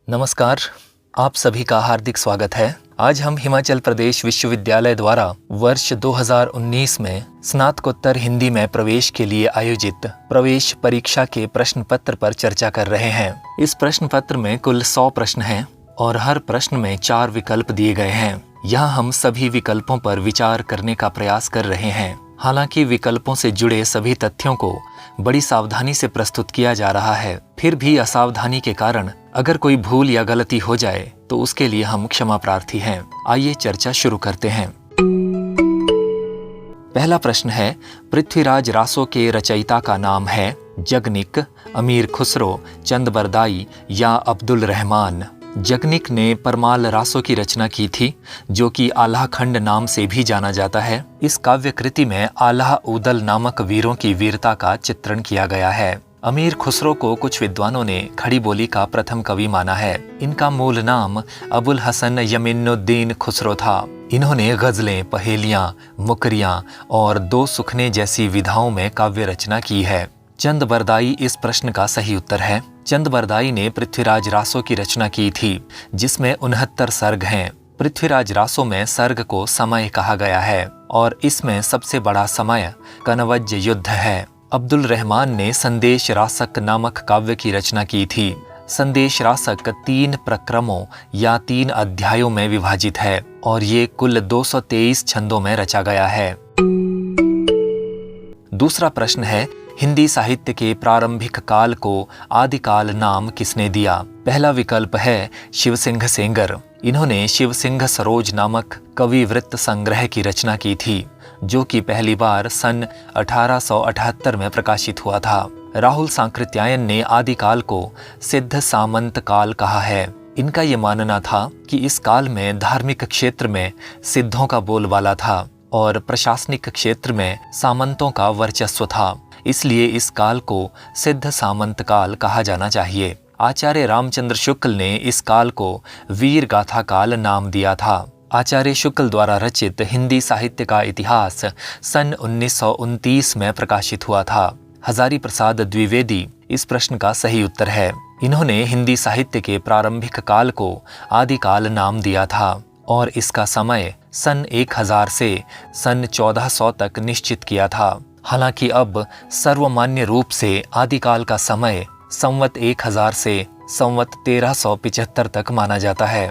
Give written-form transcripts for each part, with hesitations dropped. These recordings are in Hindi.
नमस्कार, आप सभी का हार्दिक स्वागत है। आज हम हिमाचल प्रदेश विश्वविद्यालय द्वारा वर्ष 2019 में स्नातकोत्तर हिंदी में प्रवेश के लिए आयोजित प्रवेश परीक्षा के प्रश्न पत्र पर चर्चा कर रहे हैं। इस प्रश्न पत्र में कुल 100 प्रश्न हैं और हर प्रश्न में 4 विकल्प दिए गए हैं। यहाँ हम सभी विकल्पों पर विचार करने का प्रयास कर रहे हैं। हालांकि विकल्पों से जुड़े सभी तथ्यों को बड़ी सावधानी से प्रस्तुत किया जा रहा है, फिर भी असावधानी के कारण अगर कोई भूल या गलती हो जाए तो उसके लिए हम क्षमा प्रार्थी हैं। आइए चर्चा शुरू करते हैं। पहला प्रश्न है, पृथ्वीराज रासो के रचयिता का नाम है जगनिक, अमीर खुसरो, चंदबरदाई या अब्दुल रहमान। जगनिक ने परमाल रासो की रचना की थी, जो कि आल्हा खंड नाम से भी जाना जाता है। इस काव्य कृति में आल्हा उदल नामक वीरों की वीरता का चित्रण किया गया है। अमीर खुसरो को कुछ विद्वानों ने खड़ी बोली का प्रथम कवि माना है। इनका मूल नाम अबुल हसन यमीनुद्दीन खुसरो था। इन्होंने गजलें, पहेलियां, मुकरियां और दो सुखने जैसी विधाओं में काव्य रचना की है। चंदबरदाई इस प्रश्न का सही उत्तर है। चंदबरदाई ने पृथ्वीराज रासो की रचना की थी, जिसमें 69 सर्ग हैं। पृथ्वीराज रासो में सर्ग को समय कहा गया है और इसमें सबसे बड़ा समय कनवज युद्ध है। अब्दुल रहमान ने संदेश रासक नामक काव्य की रचना की थी। संदेश रासक 3 प्रक्रमों या 3 अध्यायों में विभाजित है और ये कुल 223 छंदों में रचा गया है। दूसरा प्रश्न है, हिंदी साहित्य के प्रारंभिक काल को आदिकाल नाम किसने दिया? पहला विकल्प है शिवसिंह सेंगर। इन्होंने शिवसिंह सरोज नामक कवि वृत्त संग्रह की रचना की थी, जो कि पहली बार सन 1878 में प्रकाशित हुआ था। राहुल सांकृत्यायन ने आदिकाल को सिद्ध सामंत काल कहा है। इनका ये मानना था कि इस काल में धार्मिक क्षेत्र में सिद्धों का बोलबाला था और प्रशासनिक क्षेत्र में सामंतों का वर्चस्व था, इसलिए इस काल को सिद्ध सामंत काल कहा जाना चाहिए। आचार्य रामचंद्र शुक्ल ने इस काल को वीर गाथा काल नाम दिया था। आचार्य शुक्ल द्वारा रचित हिंदी साहित्य का इतिहास सन 1929 में प्रकाशित हुआ था। हजारी प्रसाद द्विवेदी इस प्रश्न का सही उत्तर है। इन्होंने हिंदी साहित्य के प्रारंभिक काल को आदिकाल नाम दिया था और इसका समय सन 1000 से सन 1400 तक निश्चित किया था। हालांकि अब सर्वमान्य रूप से आदिकाल का समय संवत 1000 से संवत 1375 तक माना जाता है।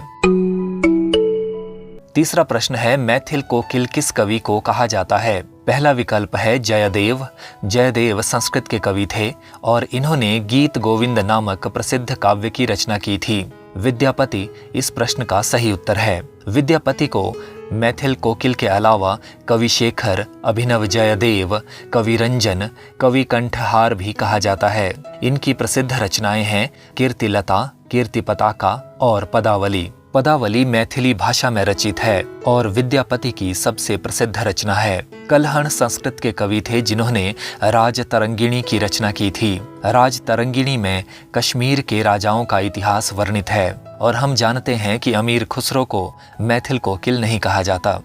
तीसरा प्रश्न है, मैथिल कोकिल किस कवि को कहा जाता है? पहला विकल्प है जयदेव। जयदेव संस्कृत के कवि थे और इन्होंने गीत गोविंद नामक प्रसिद्ध काव्य की रचना की थी। विद्यापति इस प्रश्न का सही उत्तर है। विद्यापति को मैथिल कोकिल के अलावा कवि शेखर, अभिनव जयदेव, कवि रंजन, कवि कंठहार भी कहा जाता है। इनकी प्रसिद्ध रचनाएं हैं कीर्तिलता, कीर्ति पताका और पदावली। पदावली मैथिली भाषा में रचित है और विद्यापति की सबसे प्रसिद्ध रचना है। कल्हण संस्कृत के कवि थे, जिन्होंने राजतरंगिणी की रचना की थी। राजतरंगिणी में कश्मीर के राजाओं का इतिहास वर्णित है और हम जानते हैं कि अमीर खुसरो को मैथिल कोकिल नहीं कहा जाता।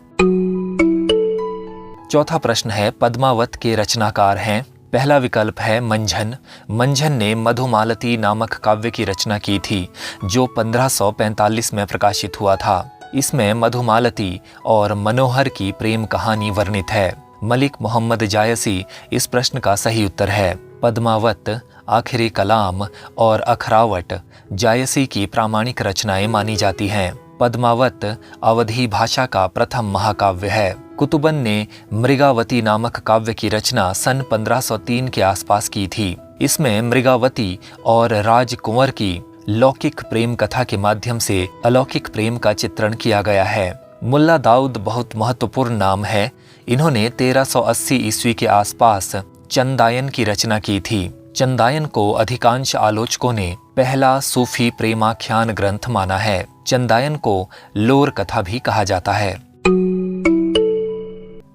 चौथा प्रश्न है, पद्मावत के रचनाकार हैं? पहला विकल्प है मंझन। मंझन ने मधुमालती नामक काव्य की रचना की थी, जो 1545 में प्रकाशित हुआ था। इसमें मधुमालती और मनोहर की प्रेम कहानी वर्णित है। मलिक मोहम्मद जायसी इस प्रश्न का सही उत्तर है। पद्मावत, आखिरी कलाम और अखरावट जायसी की प्रामाणिक रचनाएं मानी जाती हैं। पद्मावत अवधी भाषा का प्रथम महाकाव्य है। कुतुबन ने मृगावती नामक काव्य की रचना सन 1503 के आसपास की थी। इसमें मृगावती और राजकुंवर की लौकिक प्रेम कथा के माध्यम से अलौकिक प्रेम का चित्रण किया गया है। मुल्ला दाऊद बहुत महत्वपूर्ण नाम है। इन्होंने 1380 ईस्वी के आसपास चंदायन की रचना की थी। चंदायन को अधिकांश आलोचकों ने पहला सूफी प्रेमाख्यान ग्रंथ माना है। चंदायन को लोर कथा भी कहा जाता है।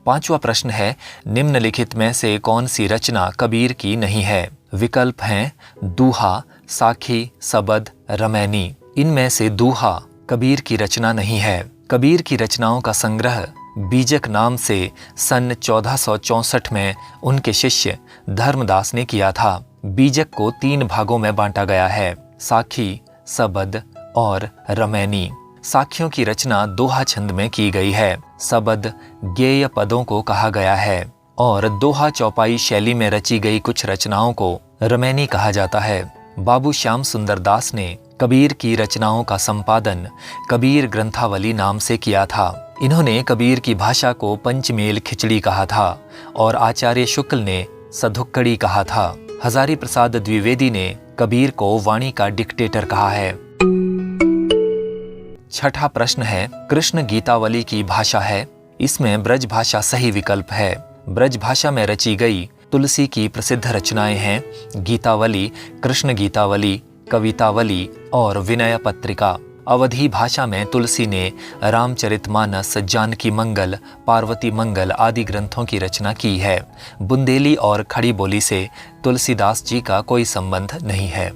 पांचवा प्रश्न है, निम्नलिखित में से कौन सी रचना कबीर की नहीं है? विकल्प हैं दूहा, साखी, सबद, रमैनी। इनमें से दूहा कबीर की रचना नहीं है। कबीर की रचनाओं का संग्रह बीजक नाम से सन 1464 में उनके शिष्य धर्मदास ने किया था। बीजक को 3 भागों में बांटा गया है, साखी, सबद और रमैनी। साखियों की रचना दोहा छंद में की गई है। सबद गेय पदों को कहा गया है और दोहा चौपाई शैली में रची गई कुछ रचनाओं को रमैनी कहा जाता है। बाबू श्याम सुंदर दास ने कबीर की रचनाओं का संपादन कबीर ग्रंथावली नाम से किया था। इन्होंने कबीर की भाषा को पंचमेल खिचड़ी कहा था और आचार्य शुक्ल ने सधुक्कड़ी कहा था। हजारी प्रसाद द्विवेदी ने कबीर को वाणी का डिक्टेटर कहा है। छठा प्रश्न है, कृष्ण गीतावली की भाषा है, इसमें ब्रज भाषा सही विकल्प है। ब्रज भाषा में रची गई तुलसी की प्रसिद्ध रचनाएं हैं गीतावली, कृष्ण गीतावली, कवितावली और विनय पत्रिका। अवधी भाषा में तुलसी ने रामचरितमानस, जानकी मंगल, पार्वती मंगल आदि ग्रंथों की रचना की है। बुंदेली और खड़ी बोली से तुलसीदास जी का कोई संबंध नहीं है।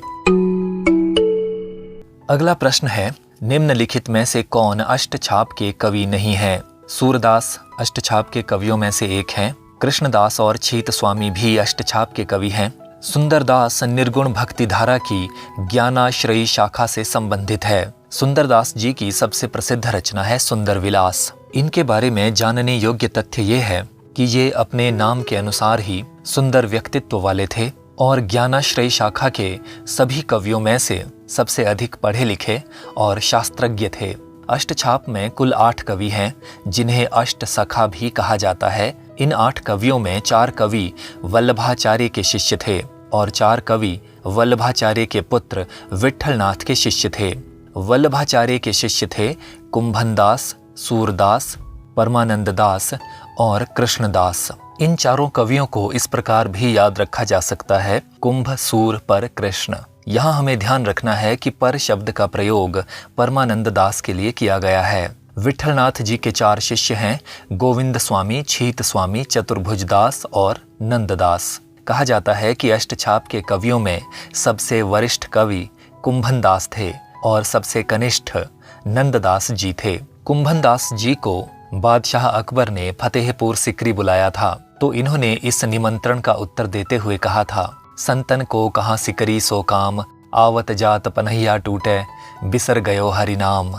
अगला प्रश्न है, निम्नलिखित में से कौन अष्टछाप के कवि नहीं है? सूरदास अष्टछाप के कवियों में से एक हैं। कृष्णदास और छीत स्वामी भी अष्टछाप के कवि हैं। सुंदरदास निर्गुण भक्ति धारा की ज्ञानाश्रयी शाखा से संबंधित है। सुंदरदास जी की सबसे प्रसिद्ध रचना है सुंदर विलास। इनके बारे में जानने योग्य तथ्य ये है कि ये अपने नाम के अनुसार ही सुंदर व्यक्तित्व वाले थे और ज्ञानाश्रयी शाखा के सभी कवियों में से सबसे अधिक पढ़े लिखे और शास्त्रज्ञ थे। अष्टछाप में कुल 8 कवि हैं, जिन्हें अष्ट सखा भी कहा जाता है। इन 8 कवियों में 4 कवि वल्लभाचार्य के शिष्य थे और 4 कवि वल्लभाचार्य के पुत्र विट्ठलनाथ के शिष्य थे। वल्लभाचार्य के शिष्य थे कुंभनदास, सूरदास, परमानंद दास और कृष्णदास। इन चारों कवियों को इस प्रकार भी याद रखा जा सकता है, कुंभ, सूर, पर, कृष्ण। यहाँ हमें ध्यान रखना है कि पर शब्द का प्रयोग परमानंद दास के लिए किया गया है। विट्ठलनाथ जी के 4 शिष्य हैं, गोविंद स्वामी, छीत स्वामी, चतुर्भुज दास और नंददास। कहा जाता है कि अष्टछाप के कवियों में सबसे वरिष्ठ कवि कुंभनदास थे और सबसे कनिष्ठ नंददास जी थे। कुंभनदास जी को बादशाह अकबर ने फतेहपुर सिकरी बुलाया था, तो इन्होंने इस निमंत्रण का उत्तर देते हुए कहा था, संतन को कहाँ सिकरी सो काम, आवत जात पनहिया टूटे, बिसर गयो हरि नाम।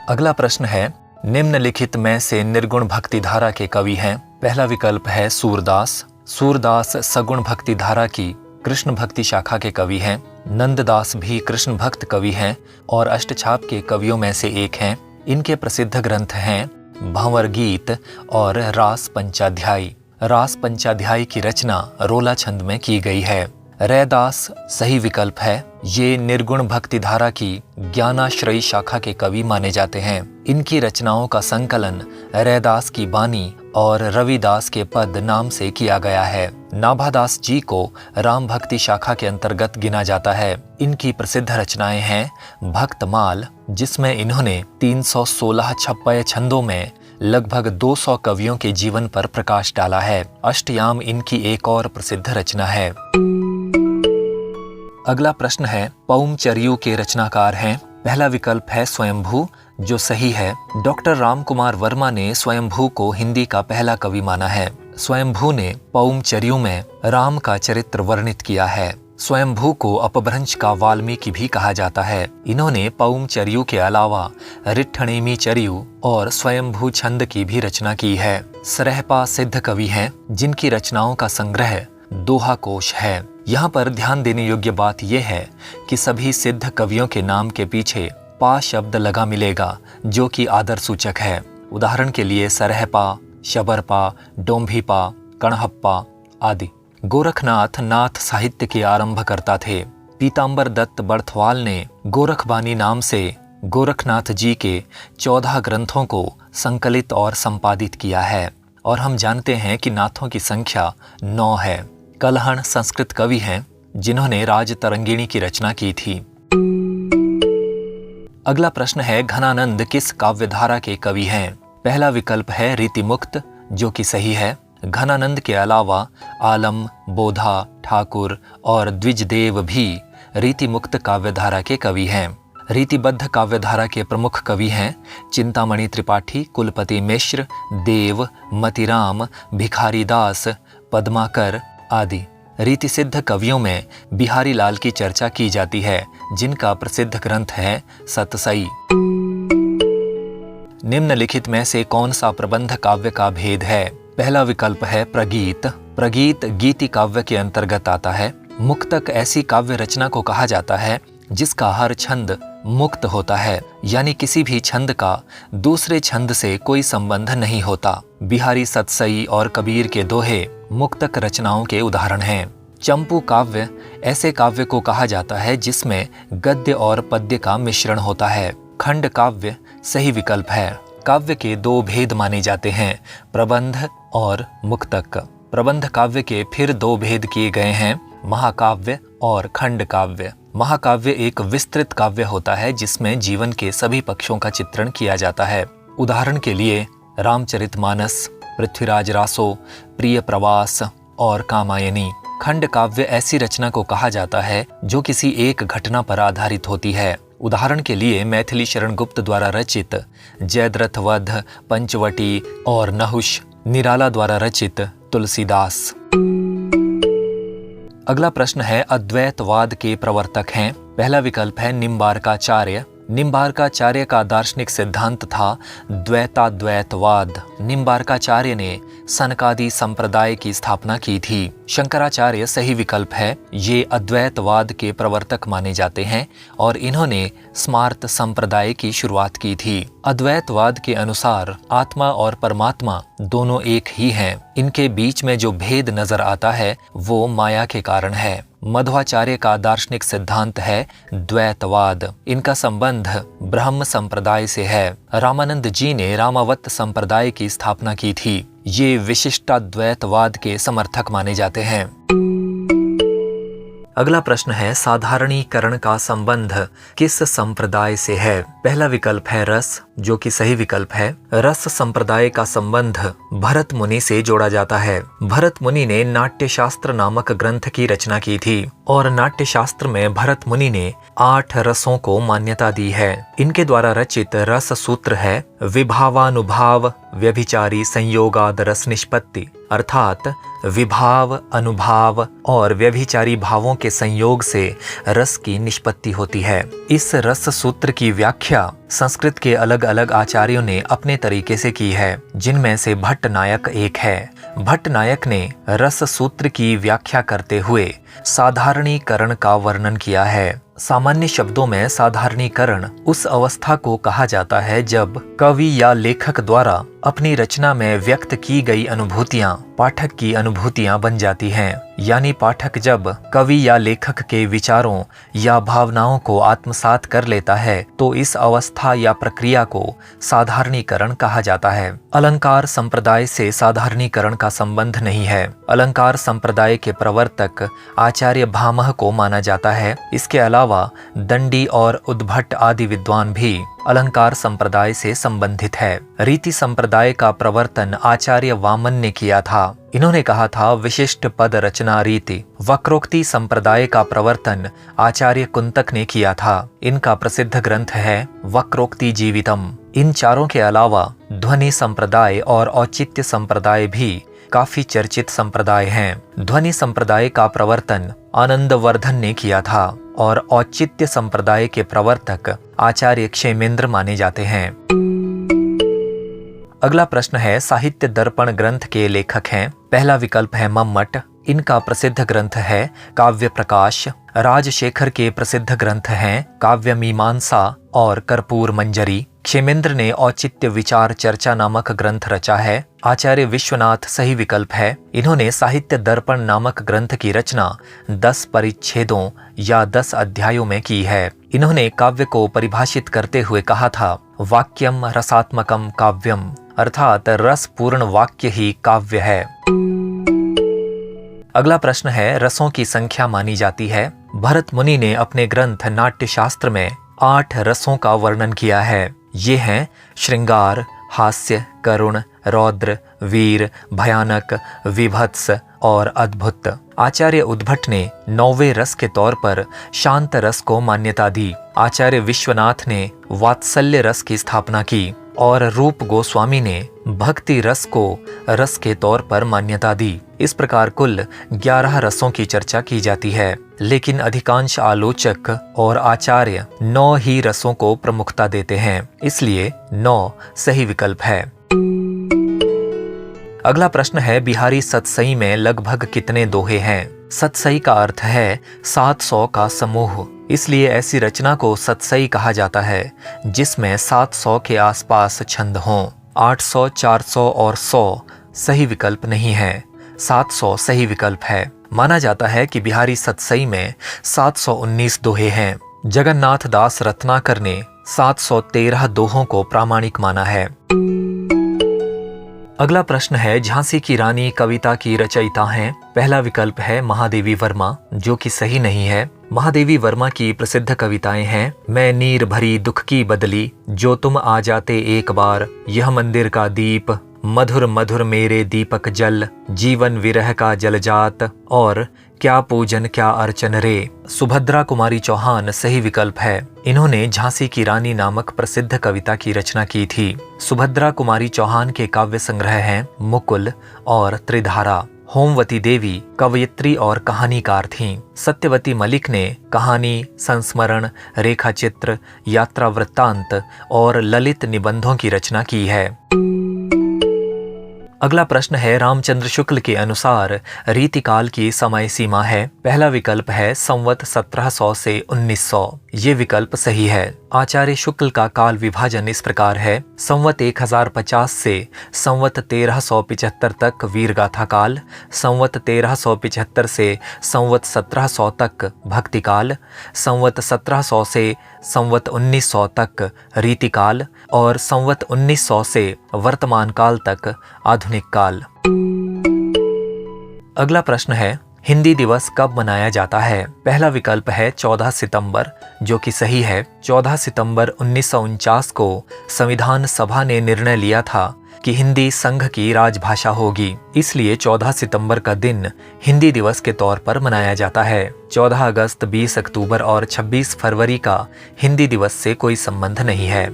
अगला प्रश्न है, निम्नलिखित में से निर्गुण भक्ति धारा के कवि हैं? पहला विकल्प है सूरदास। सूरदास सगुण भक्ति धारा की कृष्ण भक्ति शाखा के कवि हैं। नंददास भी कृष्ण भक्त कवि हैं और अष्टछाप के कवियों में से एक हैं। इनके प्रसिद्ध ग्रंथ हैं भंवर गीत और रास पंचाध्यायी। रास पंचाध्यायी की रचना रोला छंद में की गई है। रैदास सही विकल्प है। ये निर्गुण भक्ति धारा की ज्ञानाश्रयी शाखा के कवि माने जाते हैं। इनकी रचनाओं का संकलन रैदास की बानी और रविदास के पद नाम से किया गया है। नाभादास जी को राम भक्ति शाखा के अंतर्गत गिना जाता है। इनकी प्रसिद्ध रचनाएं हैं भक्तमाल, जिसमें इन्होंने 316 छप्पय छंदों में लगभग 200 कवियों के जीवन पर प्रकाश डाला है। अष्टयाम इनकी एक और प्रसिद्ध रचना है। अगला प्रश्न है, पौमचर्यु के रचनाकार हैं? पहला विकल्प है स्वयंभू, जो सही है। डॉक्टर रामकुमार वर्मा ने स्वयंभू को हिंदी का पहला कवि माना है। स्वयंभू ने पौमचर्यु में राम का चरित्र वर्णित किया है। स्वयंभू को अपभ्रंश का वाल्मीकि भी कहा जाता है। इन्होंने पौमचर्यु के अलावा रिट्ठणेमी चर्यु और स्वयंभू छंद की भी रचना की है। सरहपा सिद्ध कवि हैं, जिनकी रचनाओं का संग्रह दोहा कोश है। यहाँ पर ध्यान देने योग्य बात यह है कि सभी सिद्ध कवियों के नाम के पीछे पा शब्द लगा मिलेगा, जो कि आदर सूचक है। उदाहरण के लिए सरहपा, शबरपा, डोम्भीपा, कणहप्पा आदि। गोरखनाथ नाथ साहित्य के आरंभकर्ता थे। पीताम्बर दत्त बर्थवाल ने गोरखबानी नाम से गोरखनाथ जी के 14 ग्रंथों को संकलित और संपादित किया है और हम जानते हैं कि नाथों की संख्या 9 है। कलहण संस्कृत कवि हैं, जिन्होंने राजतरंगिणी की रचना की थी। अगला प्रश्न है, घनानंद किस काव्यधारा के कवि हैं? पहला विकल्प है रीतिमुक्त, जो कि सही है। घनानंद के अलावा आलम, बोधा, ठाकुर और द्विजदेव भी रीतिमुक्त काव्यधारा के कवि हैं। रीतिबद्ध काव्यधारा के प्रमुख कवि हैं चिंतामणि त्रिपाठी, कुलपति मिश्र, देव, मतिराम, भिखारी दास, पद्माकर आदि। रीति सिद्ध कवियों में बिहारी लाल की चर्चा की जाती है, जिनका प्रसिद्ध ग्रंथ है सतसई। निम्नलिखित में से कौन सा प्रबंध काव्य का भेद है? पहला विकल्प है प्रगीत। प्रगीत गीति काव्य के अंतर्गत आता है। मुक्तक ऐसी काव्य रचना को कहा जाता है जिसका हर छंद मुक्त होता है, यानी किसी भी छंद का दूसरे छंद से कोई संबंध नहीं होता। बिहारी सतसई और कबीर के दोहे मुक्तक रचनाओं के उदाहरण हैं। चंपू काव्य ऐसे काव्य को कहा जाता है जिसमें गद्य और पद्य का मिश्रण होता है। खंड काव्य सही विकल्प है। काव्य के दो भेद माने जाते हैं, प्रबंध और मुक्तक। प्रबंध काव्य के फिर दो भेद किए गए हैं, महाकाव्य और खंड काव्य। महाकाव्य एक विस्तृत काव्य होता है जिसमें जीवन के सभी पक्षों का चित्रण किया जाता है। उदाहरण के लिए रामचरितमानस, पृथ्वीराज रासो, प्रिय प्रवास और कामायनी। खंड काव्य ऐसी रचना को कहा जाता है जो किसी एक घटना पर आधारित होती है। उदाहरण के लिए मैथिली शरण गुप्त द्वारा रचित जयद्रथ वध, पंचवटी और नहुष, निराला द्वारा रचित तुलसीदास। अगला प्रश्न है अद्वैतवाद के प्रवर्तक हैं। पहला विकल्प है निम्बार्काचार्य। निम्बार्काचार्य का दार्शनिक सिद्धांत था द्वैताद्वैतवाद। निम्बार्काचार्य ने सनकादि संप्रदाय की स्थापना की थी। शंकराचार्य सही विकल्प है। ये अद्वैतवाद के प्रवर्तक माने जाते हैं और इन्होंने स्मार्त संप्रदाय की शुरुआत की थी। अद्वैतवाद के अनुसार आत्मा और परमात्मा दोनों एक ही हैं। इनके बीच में जो भेद नजर आता है वो माया के कारण है। मध्वाचार्य का दार्शनिक सिद्धांत है द्वैतवाद। इनका संबंध ब्रह्म संप्रदाय से है। रामानंद जी ने रामावत संप्रदाय की स्थापना की थी। ये विशिष्टाद्वैतवाद के समर्थक माने जाते हैं। अगला प्रश्न है साधारणीकरण का संबंध किस संप्रदाय से है? पहला विकल्प है रस, जो कि सही विकल्प है। रस संप्रदाय का संबंध भरत मुनि से जोड़ा जाता है। भरत मुनि ने नाट्यशास्त्र नामक ग्रंथ की रचना की थी और नाट्यशास्त्र में भरत मुनि ने 8 रसों को मान्यता दी है। इनके द्वारा रचित रस सूत्र है विभावानुभाव व्यभिचारी संयोगाद रस निष्पत्ति, अर्थात विभाव, अनुभाव और व्यभिचारी भावों के संयोग से रस की निष्पत्ति होती है। इस रस सूत्र की व्याख्या संस्कृत के अलग अलग आचार्यों ने अपने तरीके से की है, जिनमें से भट्ट नायक एक है। भट्ट नायक ने रस सूत्र की व्याख्या करते हुए साधारणीकरण का वर्णन किया है। सामान्य शब्दों में साधारणीकरण उस अवस्था को कहा जाता है जब कवि या लेखक द्वारा अपनी रचना में व्यक्त की गई अनुभूतियां पाठक की अनुभूतियां बन जाती हैं। यानी पाठक जब कवि या लेखक के विचारों या भावनाओं को आत्मसात कर लेता है तो इस अवस्था या प्रक्रिया को साधारणीकरण कहा जाता है। अलंकार संप्रदाय से साधारणीकरण का संबंध नहीं है। अलंकार संप्रदाय के प्रवर्तक आचार्य भामह को माना जाता है। इसके अलावा दंडी और उद्भट आदि विद्वान भी अलंकार संप्रदाय से संबंधित है। रीति संप्रदाय का प्रवर्तन आचार्य वामन ने किया था। इन्होंने कहा था विशिष्ट पद रचना रीति। वक्रोक्ति संप्रदाय का प्रवर्तन आचार्य कुंतक ने किया था। इनका प्रसिद्ध ग्रंथ है वक्रोक्ति जीवितम। इन चारों के अलावा ध्वनि संप्रदाय और औचित्य संप्रदाय भी काफी चर्चित संप्रदाय हैं। ध्वनि संप्रदाय का प्रवर्तन आनंदवर्धन ने किया था और औचित्य संप्रदाय के प्रवर्तक आचार्य क्षेमेंद्र माने जाते हैं। अगला प्रश्न है साहित्य दर्पण ग्रंथ के लेखक हैं। पहला विकल्प है मम्मट। इनका प्रसिद्ध ग्रंथ है काव्य प्रकाश। राजशेखर के प्रसिद्ध ग्रंथ हैं काव्य मीमांसा और कर्पूर मंजरी। क्षेमेंद्र ने औचित्य विचार चर्चा नामक ग्रंथ रचा है। आचार्य विश्वनाथ सही विकल्प है। इन्होंने साहित्य दर्पण नामक ग्रंथ की रचना 10 परिच्छेदों या 10 अध्यायों में की है। इन्होंने काव्य को परिभाषित करते हुए कहा था वाक्यम रसात्मकम काव्यम, अर्थात रस पूर्ण वाक्य ही काव्य है। अगला प्रश्न है रसों की संख्या मानी जाती है। भरत मुनि ने अपने ग्रंथ नाट्यशास्त्र में 8 रसों का वर्णन किया है। ये हैं श्रृंगार, हास्य, करुण, रौद्र, वीर, भयानक, विभत्स और अद्भुत। आचार्य उद्भट ने 9वें रस के तौर पर शांत रस को मान्यता दी। आचार्य विश्वनाथ ने वात्सल्य रस की स्थापना की। और रूप गोस्वामी ने भक्ति रस को रस के तौर पर मान्यता दी। इस प्रकार कुल 11 रसों की चर्चा की जाती है, लेकिन अधिकांश आलोचक और आचार्य 9 ही रसों को प्रमुखता देते हैं, इसलिए 9 सही विकल्प है। अगला प्रश्न है, बिहारी सतसई में लगभग कितने दोहे हैं? सतसई का अर्थ है 700 का समूह, इसलिए ऐसी रचना को सतसई कहा जाता है जिसमें 700 के आसपास छंद हों। 800, 400 और 100 सही विकल्प नहीं है, 700 सही विकल्प है। माना जाता है कि बिहारी सतसई में 719 दोहे हैं। जगन्नाथ दास रत्नाकर ने 713 दोहों को प्रामाणिक माना है। अगला प्रश्न है, झांसी की रानी कविता की रचयिता हैं? पहला विकल्प है महादेवी वर्मा, जो कि सही नहीं है। महादेवी वर्मा की प्रसिद्ध कविताएं हैं, मैं नीर भरी दुख की बदली, जो तुम आ जाते एक बार, यह मंदिर का दीप, मधुर मधुर मेरे दीपक जल, जीवन विरह का जलजात, और क्या पूजन क्या अर्चन रे। सुभद्रा कुमारी चौहान सही विकल्प है। इन्होंने झांसी की रानी नामक प्रसिद्ध कविता की रचना की थी। सुभद्रा कुमारी चौहान के काव्य संग्रह हैं मुकुल और त्रिधारा। होमवती देवी कवयित्री और कहानीकार थीं। सत्यवती मलिक ने कहानी, संस्मरण, रेखा चित्र, यात्रा वृत्तांत और ललित निबंधों की रचना की है। अगला प्रश्न है, रामचंद्र शुक्ल के अनुसार रीतिकाल की समय सीमा है? पहला विकल्प है संवत 1700 से 1900। ये विकल्प सही है। आचार्य शुक्ल का काल विभाजन इस प्रकार है, संवत 1050 से संवत 1375 तक वीरगाथा काल, संवत 1375 से संवत 1700 तक भक्ति काल, संवत 1700 से संवत 1900 तक रीतिकाल और संवत 1900 से वर्तमान काल तक आधुनिक काल। अगला प्रश्न है, हिंदी दिवस कब मनाया जाता है? पहला विकल्प है 14 सितंबर, जो कि सही है। 14 सितंबर 1949 को संविधान सभा ने निर्णय लिया था कि हिंदी संघ की राजभाषा होगी, इसलिए 14 सितंबर का दिन हिंदी दिवस के तौर पर मनाया जाता है। 14 अगस्त, 20 अक्टूबर और 26 फरवरी का हिंदी दिवस से कोई संबंध नहीं है।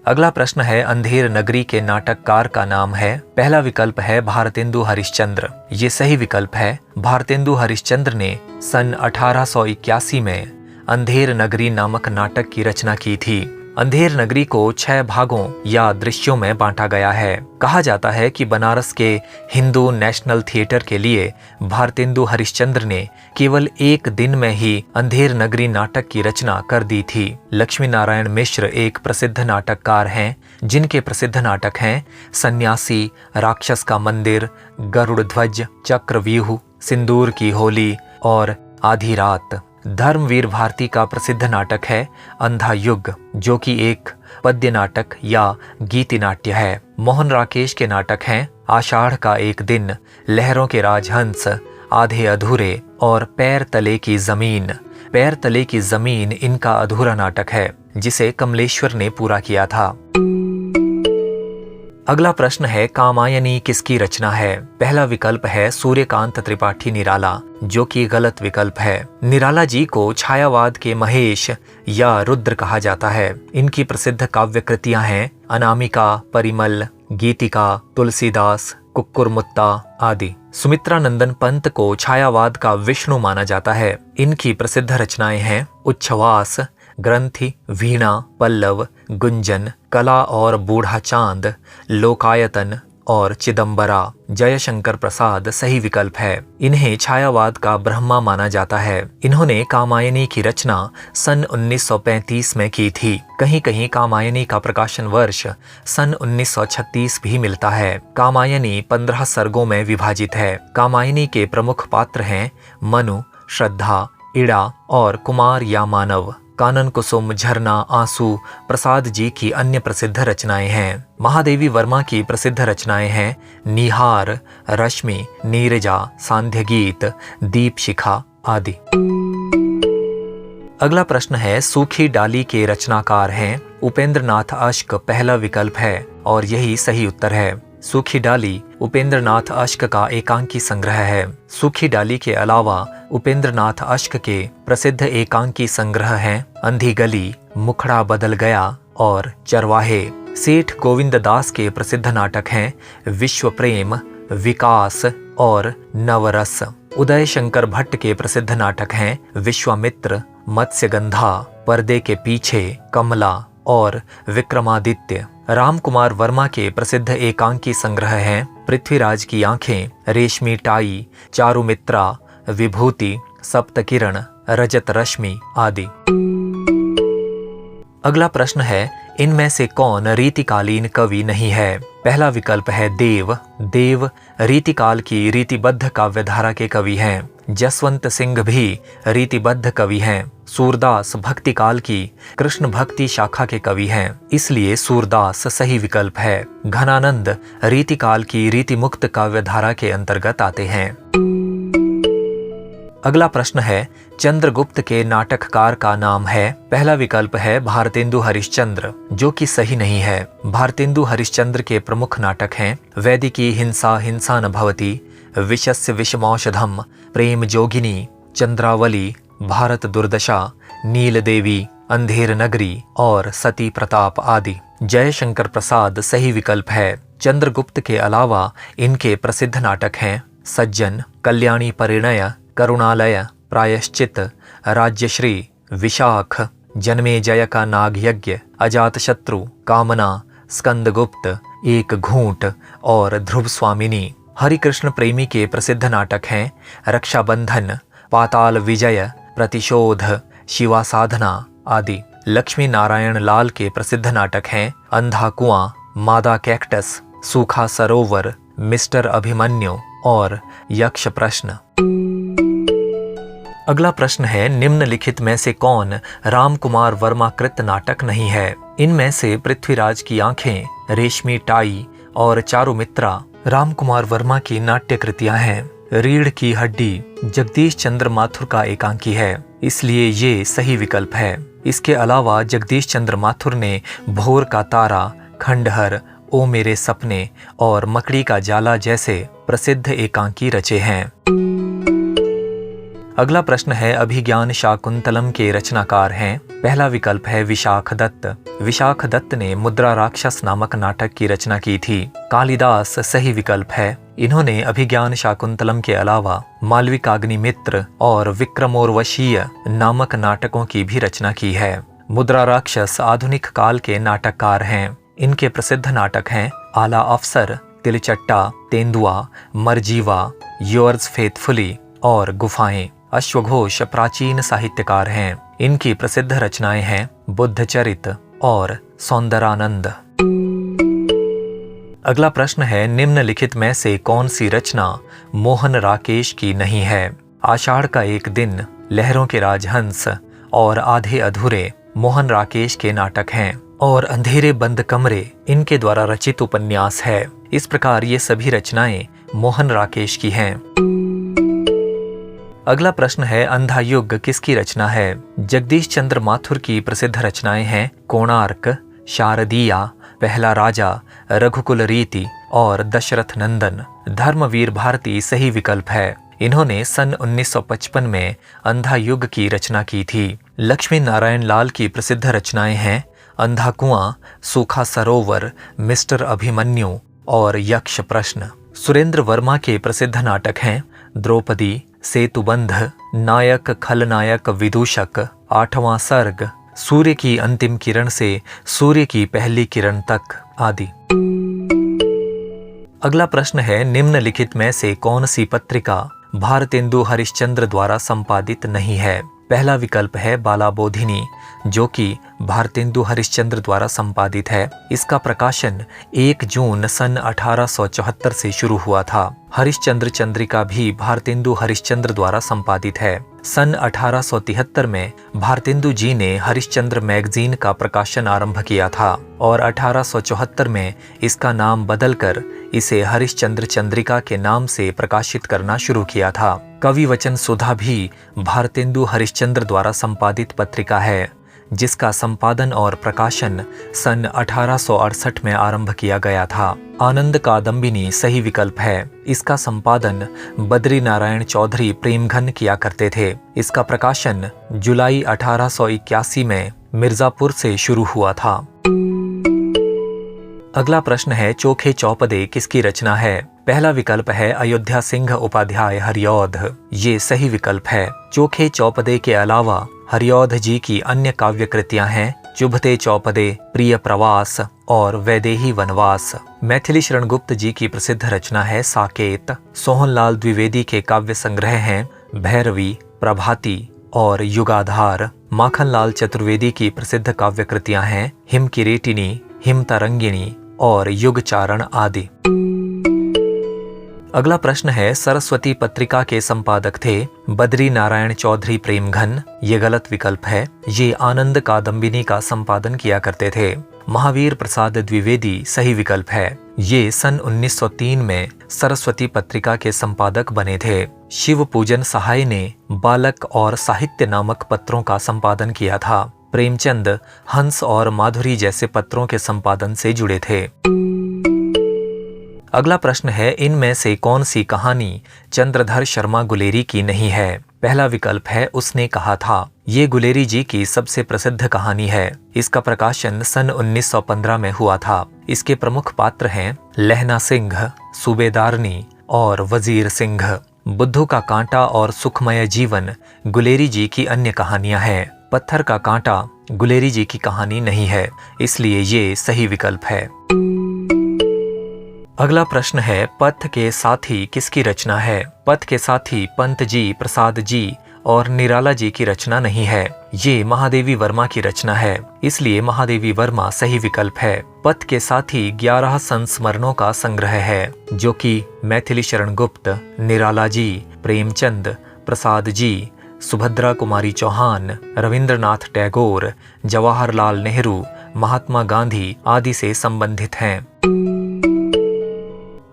अगला प्रश्न है, अंधेर नगरी के नाटककार का नाम है? पहला विकल्प है भारतेंदु हरिश्चंद्र। ये सही विकल्प है। भारतेंदु हरिश्चंद्र ने सन 1881 में अंधेर नगरी नामक नाटक की रचना की थी। अंधेर नगरी को 6 भागों या दृश्यों में बांटा गया है। कहा जाता है कि बनारस के हिंदू नेशनल थिएटर के लिए भारतेंदु हरिश्चंद्र ने केवल 1 दिन में ही अंधेर नगरी नाटक की रचना कर दी थी। लक्ष्मी नारायण मिश्र एक प्रसिद्ध नाटककार हैं, जिनके प्रसिद्ध नाटक हैं सन्यासी, राक्षस का मंदिर, गरुड़ ध्वज, चक्रव्यूह, सिंदूर की होली और आधी रात। धर्मवीर भारती का प्रसिद्ध नाटक है अंधा युग, जो कि एक पद्य नाटक या गीति नाट्य है। मोहन राकेश के नाटक हैं आषाढ़ का एक दिन, लहरों के राजहंस, आधे अधूरे और पैर तले की जमीन। पैर तले की जमीन इनका अधूरा नाटक है, जिसे कमलेश्वर ने पूरा किया था। अगला प्रश्न है, कामायनी किसकी रचना है? पहला विकल्प है सूर्यकांत त्रिपाठी निराला, जो कि गलत विकल्प है। निराला जी को छायावाद के महेश या रुद्र कहा जाता है। इनकी प्रसिद्ध काव्य कृतियां हैं अनामिका, परिमल, गीतिका, तुलसीदास, कुक्कुरमुत्ता आदि। सुमित्रा नंदन पंत को छायावाद का विष्णु माना जाता है। इनकी प्रसिद्ध रचनाएं हैं उच्छ्वास, ग्रंथि, वीणा, पल्लव, गुंजन, कला और बूढ़ा चांद, लोकायतन और चिदंबरा। जयशंकर प्रसाद सही विकल्प है। इन्हें छायावाद का ब्रह्मा माना जाता है। इन्होंने कामायनी की रचना सन 1935 में की थी। कहीं कहीं कामायनी का प्रकाशन वर्ष सन 1936 भी मिलता है। कामायनी 15 सर्गों में विभाजित है। कामायनी के प्रमुख पात्र हैं मनु, श्रद्धा, इड़ा और कुमार या मानव। कानन कुसुम, झरना, आंसू प्रसाद जी की अन्य प्रसिद्ध रचनाएं हैं। महादेवी वर्मा की प्रसिद्ध रचनाएं हैं निहार, रश्मि, नीरजा, सांध्य गीत, दीप शिखा आदि। अगला प्रश्न है, सूखी डाली के रचनाकार हैं? उपेंद्र नाथ अश्क पहला विकल्प है और यही सही उत्तर है। सूखी डाली उपेंद्र नाथ अश्क का एकांकी संग्रह है। सूखी डाली के अलावा उपेंद्र नाथ अश्क के प्रसिद्ध एकांकी संग्रह हैं अंधी गली, मुखड़ा बदल गया और चरवाहे। सेठ गोविंद दास के प्रसिद्ध नाटक हैं विश्व प्रेम, विकास और नवरस। उदय शंकर भट्ट के प्रसिद्ध नाटक हैं विश्वामित्र, मत्स्यगंधा, पर्दे के पीछे, कमला और विक्रमादित्य। राम कुमार वर्मा के प्रसिद्ध एकांकी संग्रह हैं पृथ्वीराज की आंखें, रेशमी टाई, चारुमित्रा, विभूति, सप्तकिरण, रजत रश्मि आदि। अगला प्रश्न है, इनमें से कौन रीतिकालीन कवि नहीं है? पहला विकल्प है देव। देव रीतिकाल की रीतिबद्ध काव्यधारा के कवि हैं। जसवंत सिंह भी रीतिबद्ध कवि हैं। सूरदास भक्ति काल की कृष्ण भक्ति शाखा के कवि हैं, इसलिए सूरदास सही विकल्प है। घनानंद रीतिकाल की रीतिमुक्त काव्यधारा के अंतर्गत आते हैं। अगला प्रश्न है, चंद्रगुप्त के नाटककार का नाम है? पहला विकल्प है भारतेंदु हरिश्चंद्र, जो कि सही नहीं है। भारतेंदु हरिश्चंद्र के प्रमुख नाटक हैं वैदिकी हिंसा हिंसा न भवति, विषस्य विषमौषधम, प्रेम जोगिनी, चंद्रावली, भारत दुर्दशा, नील देवी, अंधेर नगरी और सती प्रताप आदि। जयशंकर प्रसाद सही विकल्प है। चंद्रगुप्त के अलावा इनके प्रसिद्ध नाटक हैं सज्जन, कल्याणी परिणय, करुणालय, प्रायश्चित, राज्यश्री, विशाख, जन्मेजय का नाग यज्ञ, अजातशत्रु, कामना, स्कंदगुप्त, एक घूंट और ध्रुव स्वामिनी। हरिकृष्ण प्रेमी के प्रसिद्ध नाटक हैं रक्षाबंधन, पाताल विजय, प्रतिशोध, शिवा साधना आदि। लक्ष्मी नारायण लाल के प्रसिद्ध नाटक हैं अंधा कुआं, मादा कैक्टस, सूखा सरोवर, मिस्टर अभिमन्यु और यक्ष प्रश्न। अगला प्रश्न है, निम्नलिखित में से कौन राम कुमार वर्मा कृत नाटक नहीं है? इनमें से पृथ्वीराज की आंखें, रेशमी टाई और चारुमित्रा राम कुमार वर्मा की नाट्य कृतियां हैं। रीढ़ की हड्डी जगदीश चंद्र माथुर का एकांकी है, इसलिए ये सही विकल्प है। इसके अलावा जगदीश चंद्र माथुर ने भोर का तारा, खंडहर, ओ मेरे सपने और मकड़ी का जाला जैसे प्रसिद्ध एकांकी रचे हैं। अगला प्रश्न है, अभिज्ञान शाकुंतलम के रचनाकार हैं? पहला विकल्प है विशाख दत्त। विशाख दत्त ने मुद्रा राक्षस नामक नाटक की रचना की थी। कालिदास सही विकल्प है। इन्होंने अभिज्ञान शाकुंतलम के अलावा मालविकाग्निमित्र और विक्रमोर्वशीय नामक नाटकों की भी रचना की है। मुद्रा राक्षस आधुनिक काल के नाटककार हैं। इनके प्रसिद्ध नाटक हैं आला अफसर, तिलचट्टा, तेंदुआ, मरजीवा, योर्स फेथफुली और गुफाएं। अश्वघोष प्राचीन साहित्यकार हैं। इनकी प्रसिद्ध रचनाएं हैं बुद्धचरित और सौंदरानंद। अगला प्रश्न है, निम्नलिखित में से कौन सी रचना मोहन राकेश की नहीं है? आषाढ़ का एक दिन, लहरों के राजहंस और आधे अधूरे मोहन राकेश के नाटक हैं और अंधेरे बंद कमरे इनके द्वारा रचित उपन्यास है। इस प्रकार ये सभी रचनाएं मोहन राकेश की हैं। अगला प्रश्न है, अंधा युग किसकी रचना है? जगदीश चंद्र माथुर की प्रसिद्ध रचनाएं हैं कोणार्क, शारदीया, पहला राजा, रघुकुल रीति और दशरथ नंदन। धर्मवीर भारती सही विकल्प है। इन्होंने सन 1955 में अंधा युग की रचना की थी। लक्ष्मी नारायण लाल की प्रसिद्ध रचनाएं हैं अंधा कुआं, सूखा सरोवर, मिस्टर अभिमन्यु और यक्ष प्रश्न। सुरेंद्र वर्मा के प्रसिद्ध नाटक हैं द्रौपदी, सेतुबंध, नायक खलनायक विदूषक, आठवां सर्ग, सूर्य की अंतिम किरण से सूर्य की पहली किरण तक आदि। अगला प्रश्न है, निम्नलिखित में से कौन सी पत्रिका भारतेंदु हरिश्चंद्र द्वारा संपादित नहीं है? पहला विकल्प है बालाबोधिनी, जो कि भारतेंदु हरिश्चंद्र द्वारा संपादित है। इसका प्रकाशन 1 जून सन 1874 से शुरू हुआ था। हरिश्चंद्र चंद्रिका भी भारतेंदु हरिश्चंद्र द्वारा संपादित है। सन 1873 में भारतेंदु जी ने हरिश्चंद्र मैगजीन का प्रकाशन आरंभ किया था और 1874 में इसका नाम बदलकर इसे हरिश्चंद्र चंद्रिका के नाम से प्रकाशित करना शुरू किया था। कवि वचन सुधा भी भारतेंदु हरिश्चंद्र द्वारा संपादित पत्रिका है, जिसका संपादन और प्रकाशन सन 1868 में आरंभ किया गया था। आनंद कादम्बिनी सही विकल्प है। इसका संपादन बद्री नारायण चौधरी प्रेमघन किया करते थे। इसका प्रकाशन जुलाई 1881 में मिर्जापुर से शुरू हुआ था। अगला प्रश्न है चोखे चौपदे किसकी रचना है? पहला विकल्प है अयोध्या सिंह उपाध्याय हरिऔध। ये सही विकल्प है। चोखे चौपदे के अलावा हरिऔध जी की अन्य काव्य कृतियां हैं चुभते चौपदे, प्रिय प्रवास और वैदेही वनवास। मैथिली शरण गुप्त जी की प्रसिद्ध रचना है साकेत। सोहनलाल द्विवेदी के काव्य संग्रह हैं भैरवी, प्रभाती और युगाधार। माखनलाल चतुर्वेदी की प्रसिद्ध काव्य कृतियां हैं हिम किरीटिनी, हिम तरंगिणी और युगचारण आदि। अगला प्रश्न है सरस्वती पत्रिका के संपादक थे बद्री नारायण चौधरी प्रेमघन। ये गलत विकल्प है। ये आनंद कादम्बिनी का संपादन किया करते थे। महावीर प्रसाद द्विवेदी सही विकल्प है। ये सन 1903 में सरस्वती पत्रिका के संपादक बने थे। शिव पूजन सहाय ने बालक और साहित्य नामक पत्रों का संपादन किया था। प्रेमचंद हंस और माधुरी जैसे पत्रों के संपादन से जुड़े थे। अगला प्रश्न है इनमें से कौन सी कहानी चंद्रधर शर्मा गुलेरी की नहीं है? पहला विकल्प है उसने कहा था। ये गुलेरी जी की सबसे प्रसिद्ध कहानी है। इसका प्रकाशन सन 1915 में हुआ था। इसके प्रमुख पात्र हैं लहना सिंह, सूबेदारनी और वजीर सिंह। बुद्धू का कांटा और सुखमय जीवन गुलेरी जी की अन्य कहानियां हैं। पत्थर का कांटा गुलेरी जी की कहानी नहीं है, इसलिए ये सही विकल्प है। अगला प्रश्न है पथ के साथी किसकी रचना है? पथ के साथी पंत जी, प्रसाद जी और निराला जी की रचना नहीं है। ये महादेवी वर्मा की रचना है, इसलिए महादेवी वर्मा सही विकल्प है। पथ के साथी 11 संस्मरणों का संग्रह है जो कि मैथिली शरण गुप्त, निराला जी, प्रेमचंद, प्रसाद जी, सुभद्रा कुमारी चौहान, रविंद्रनाथ टैगोर, जवाहरलाल नेहरू, महात्मा गांधी आदि से संबंधित हैं।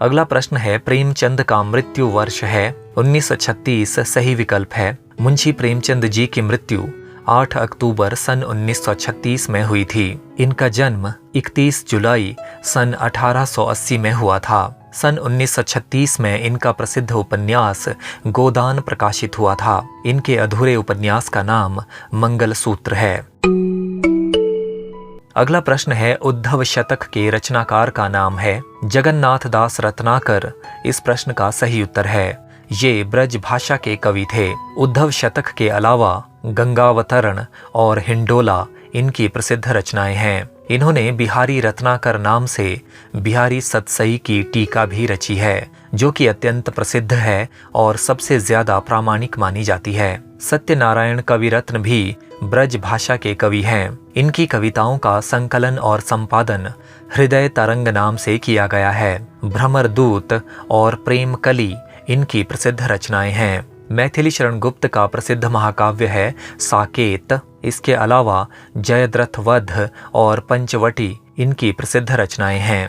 अगला प्रश्न है प्रेमचंद का मृत्यु वर्ष है 1936। सही विकल्प है। मुंशी प्रेमचंद जी की मृत्यु 8 अक्टूबर सन 1936 में हुई थी। इनका जन्म 31 जुलाई सन 1880 में हुआ था। सन 1936 में इनका प्रसिद्ध उपन्यास गोदान प्रकाशित हुआ था। इनके अधूरे उपन्यास का नाम मंगलसूत्र है। अगला प्रश्न है उद्धव शतक के रचनाकार का नाम है जगन्नाथ दास रत्नाकर। इस प्रश्न का सही उत्तर है। ये ब्रज भाषा के कवि थे। उद्धव शतक के अलावा गंगावतरण और हिंडोला इनकी प्रसिद्ध रचनाएं हैं। इन्होंने बिहारी रत्नाकर नाम से बिहारी सतसई की टीका भी रची है जो कि अत्यंत प्रसिद्ध है और सबसे ज्यादा प्रामाणिक मानी जाती है। सत्यनारायण कविरत्न भी ब्रज भाषा के कवि हैं। इनकी कविताओं का संकलन और संपादन हृदय तरंग नाम से किया गया है। भ्रमर दूत और प्रेम कली इनकी प्रसिद्ध रचनाएं हैं। मैथिली शरण गुप्त का प्रसिद्ध महाकाव्य है साकेत। इसके अलावा जयद्रथ वध और पंचवटी इनकी प्रसिद्ध रचनाएं हैं।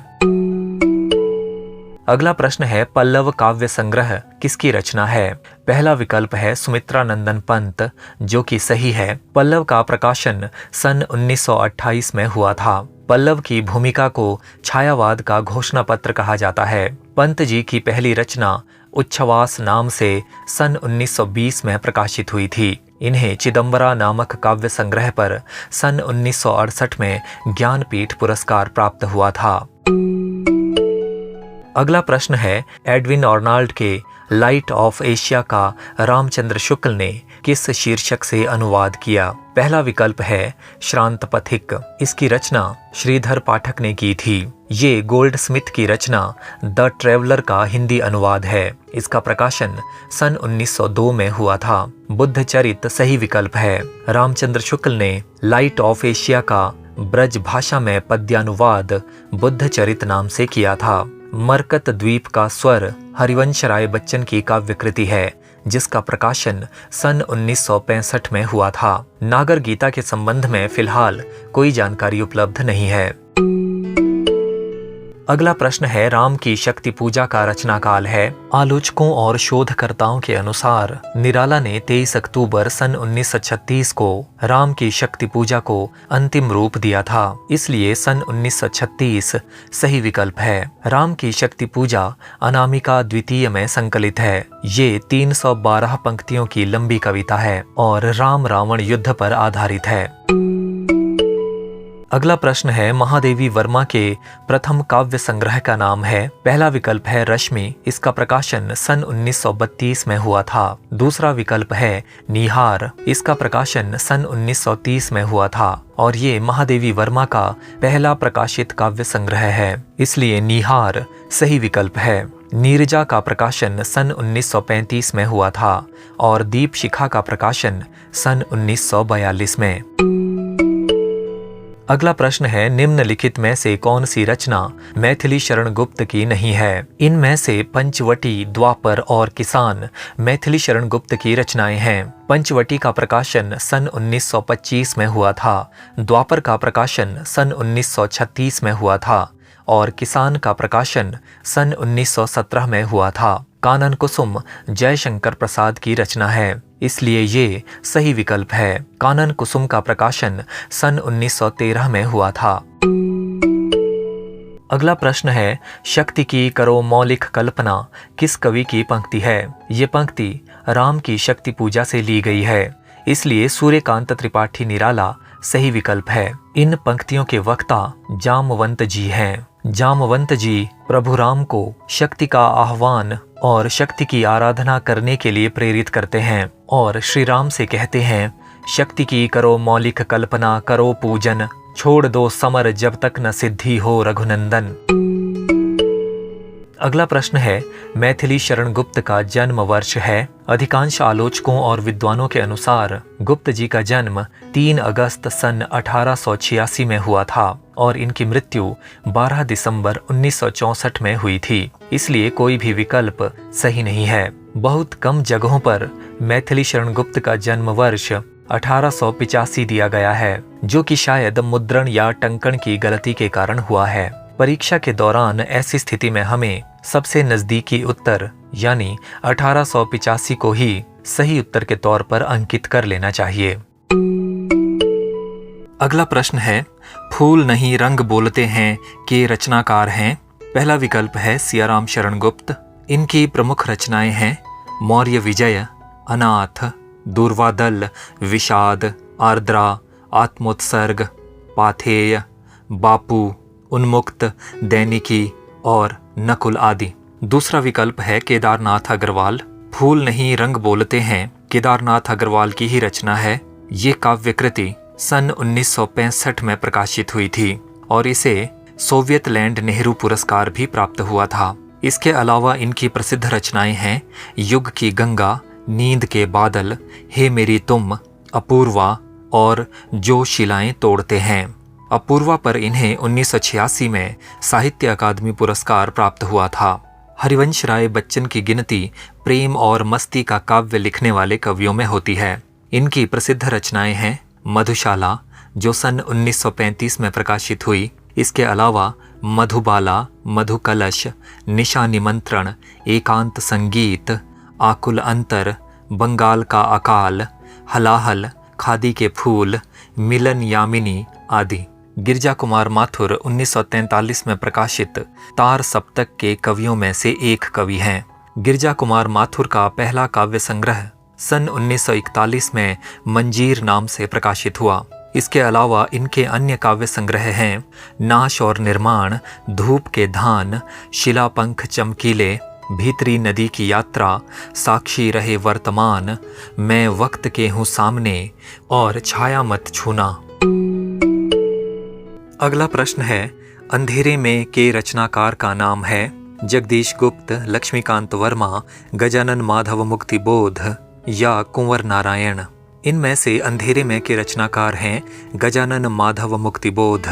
अगला प्रश्न है पल्लव काव्य संग्रह किसकी रचना है? पहला विकल्प है सुमित्रा नंदन पंत जो कि सही है। पल्लव का प्रकाशन सन 1928 में हुआ था। पल्लव की भूमिका को छायावाद का घोषणा पत्र कहा जाता है। पंत जी की पहली रचना उच्छ्वास नाम से सन 1920 में प्रकाशित हुई थी। इन्हें चिदम्बरा नामक काव्य संग्रह पर सन 1968 में ज्ञानपीठ पुरस्कार प्राप्त हुआ था। अगला प्रश्न है एडविन आर्नल्ड के लाइट ऑफ एशिया का रामचंद्र शुक्ल ने किस शीर्षक से अनुवाद किया? पहला विकल्प है श्रांत पथिक। इसकी रचना श्रीधर पाठक ने की थी। ये गोल्ड स्मिथ की रचना द ट्रेवलर का हिंदी अनुवाद है। इसका प्रकाशन सन 1902 में हुआ था। बुद्ध चरित सही विकल्प है। रामचंद्र शुक्ल ने लाइट ऑफ एशिया का ब्रज भाषा में पद्यानुवाद बुद्ध चरित नाम से किया था। मरकत द्वीप का स्वर हरिवंश राय बच्चन की काव्य कृति है जिसका प्रकाशन सन 1965 में हुआ था। नागर गीता के संबंध में फिलहाल कोई जानकारी उपलब्ध नहीं है। अगला प्रश्न है राम की शक्ति पूजा का रचनाकाल है। आलोचकों और शोधकर्ताओं के अनुसार निराला ने 23 अक्टूबर सन 1936 को राम की शक्ति पूजा को अंतिम रूप दिया था, इसलिए सन 1936 सही विकल्प है। राम की शक्ति पूजा अनामिका द्वितीय में संकलित है। ये 312 पंक्तियों की लंबी कविता है और राम रावण युद्ध पर आधारित है। अगला प्रश्न है महादेवी वर्मा के प्रथम काव्य संग्रह का नाम है। पहला विकल्प है रश्मि, इसका प्रकाशन सन 1932 में हुआ था। दूसरा विकल्प है निहार, इसका प्रकाशन सन 1930 में हुआ था और ये महादेवी वर्मा का पहला प्रकाशित काव्य संग्रह है, इसलिए निहार सही विकल्प है। नीरजा का प्रकाशन सन 1935 में हुआ था और दीप शिखा का प्रकाशन सन 1942 में। अगला प्रश्न है निम्नलिखित में से कौन सी रचना मैथिली शरण गुप्त की नहीं है। इनमें से पंचवटी, द्वापर और किसान मैथिली शरण गुप्त की रचनाएं हैं। पंचवटी का प्रकाशन सन 1925 में हुआ था, द्वापर का प्रकाशन सन 1936 में हुआ था और किसान का प्रकाशन सन 1917 में हुआ था। कानन कुसुम जयशंकर प्रसाद की रचना है, इसलिए ये सही विकल्प है। कानन कुसुम का प्रकाशन सन 1913 में हुआ था। अगला प्रश्न है शक्ति की करो मौलिक कल्पना किस कवि की पंक्ति है। ये पंक्ति राम की शक्ति पूजा से ली गई है, इसलिए सूर्यकांत त्रिपाठी निराला सही विकल्प है। इन पंक्तियों के वक्ता जामवंत जी हैं। जामवंत जी प्रभु राम को शक्ति का आह्वान और शक्ति की आराधना करने के लिए प्रेरित करते हैं और श्री राम से कहते हैं शक्ति की करो मौलिक कल्पना, करो पूजन, छोड़ दो समर जब तक न सिद्धि हो रघुनंदन। अगला प्रश्न है मैथिली शरण गुप्त का जन्म वर्ष है। अधिकांश आलोचकों और विद्वानों के अनुसार गुप्त जी का जन्म 3 अगस्त सन 1886 में हुआ था और इनकी मृत्यु 12 दिसंबर 1964 में हुई थी, इसलिए कोई भी विकल्प सही नहीं है। बहुत कम जगहों पर मैथिली शरण गुप्त का जन्म वर्ष 1885 दिया गया है, जो कि शायद मुद्रण या टंकण की गलती के कारण हुआ है। परीक्षा के दौरान ऐसी स्थिति में हमें सबसे नजदीकी उत्तर यानी 1885 को ही सही उत्तर के तौर पर अंकित कर लेना चाहिए। अगला प्रश्न है फूल नहीं रंग बोलते हैं के रचनाकार हैं। पहला विकल्प है सियाराम शरण गुप्त। इनकी प्रमुख रचनाएं हैं मौर्य विजय, अनाथ, दूर्वादल, विषाद, आर्द्रा, आत्मोत्सर्ग, पाथेय, बापू, उन्मुक्त, दैनिकी और नकुल आदि। दूसरा विकल्प है केदारनाथ अग्रवाल। फूल नहीं रंग बोलते हैं केदारनाथ अग्रवाल की ही रचना है। ये काव्य कृति सन 1965 में प्रकाशित हुई थी और इसे सोवियत लैंड नेहरू पुरस्कार भी प्राप्त हुआ था। इसके अलावा इनकी प्रसिद्ध रचनाएं हैं युग की गंगा, नींद के बादल, हे मेरी तुम, अपूर्वा और जो शिलाएं तोड़ते हैं। अपूर्वा पर इन्हें 1986 में साहित्य अकादमी पुरस्कार प्राप्त हुआ था। हरिवंश राय बच्चन की गिनती प्रेम और मस्ती का काव्य लिखने वाले कवियों में होती है। इनकी प्रसिद्ध रचनाएं हैं मधुशाला, जो सन 1935 में प्रकाशित हुई। इसके अलावा मधुबाला, मधुकलश, निशा निमंत्रण, एकांत संगीत, आकुल अंतर, बंगाल का अकाल, हलाहल, खादी के फूल, मिलन यामिनी आदि। गिरजा कुमार माथुर 1943 में प्रकाशित तार सप्तक के कवियों में से एक कवि हैं। गिरजा कुमार माथुर का पहला काव्य संग्रह सन 1941 में मंजीर नाम से प्रकाशित हुआ। इसके अलावा इनके अन्य काव्य संग्रह हैं नाश और निर्माण, धूप के धान, शिलापंख चमकीले, भीतरी नदी की यात्रा, साक्षी रहे वर्तमान, मैं वक्त के हूँ सामने और छाया मत छूना। अगला प्रश्न है अंधेरे में के रचनाकार का नाम है जगदीश गुप्त, लक्ष्मीकांत वर्मा, गजानन माधव मुक्तिबोध या कुंवर नारायण। इनमें से अंधेरे में के रचनाकार हैं गजानन माधव मुक्तिबोध।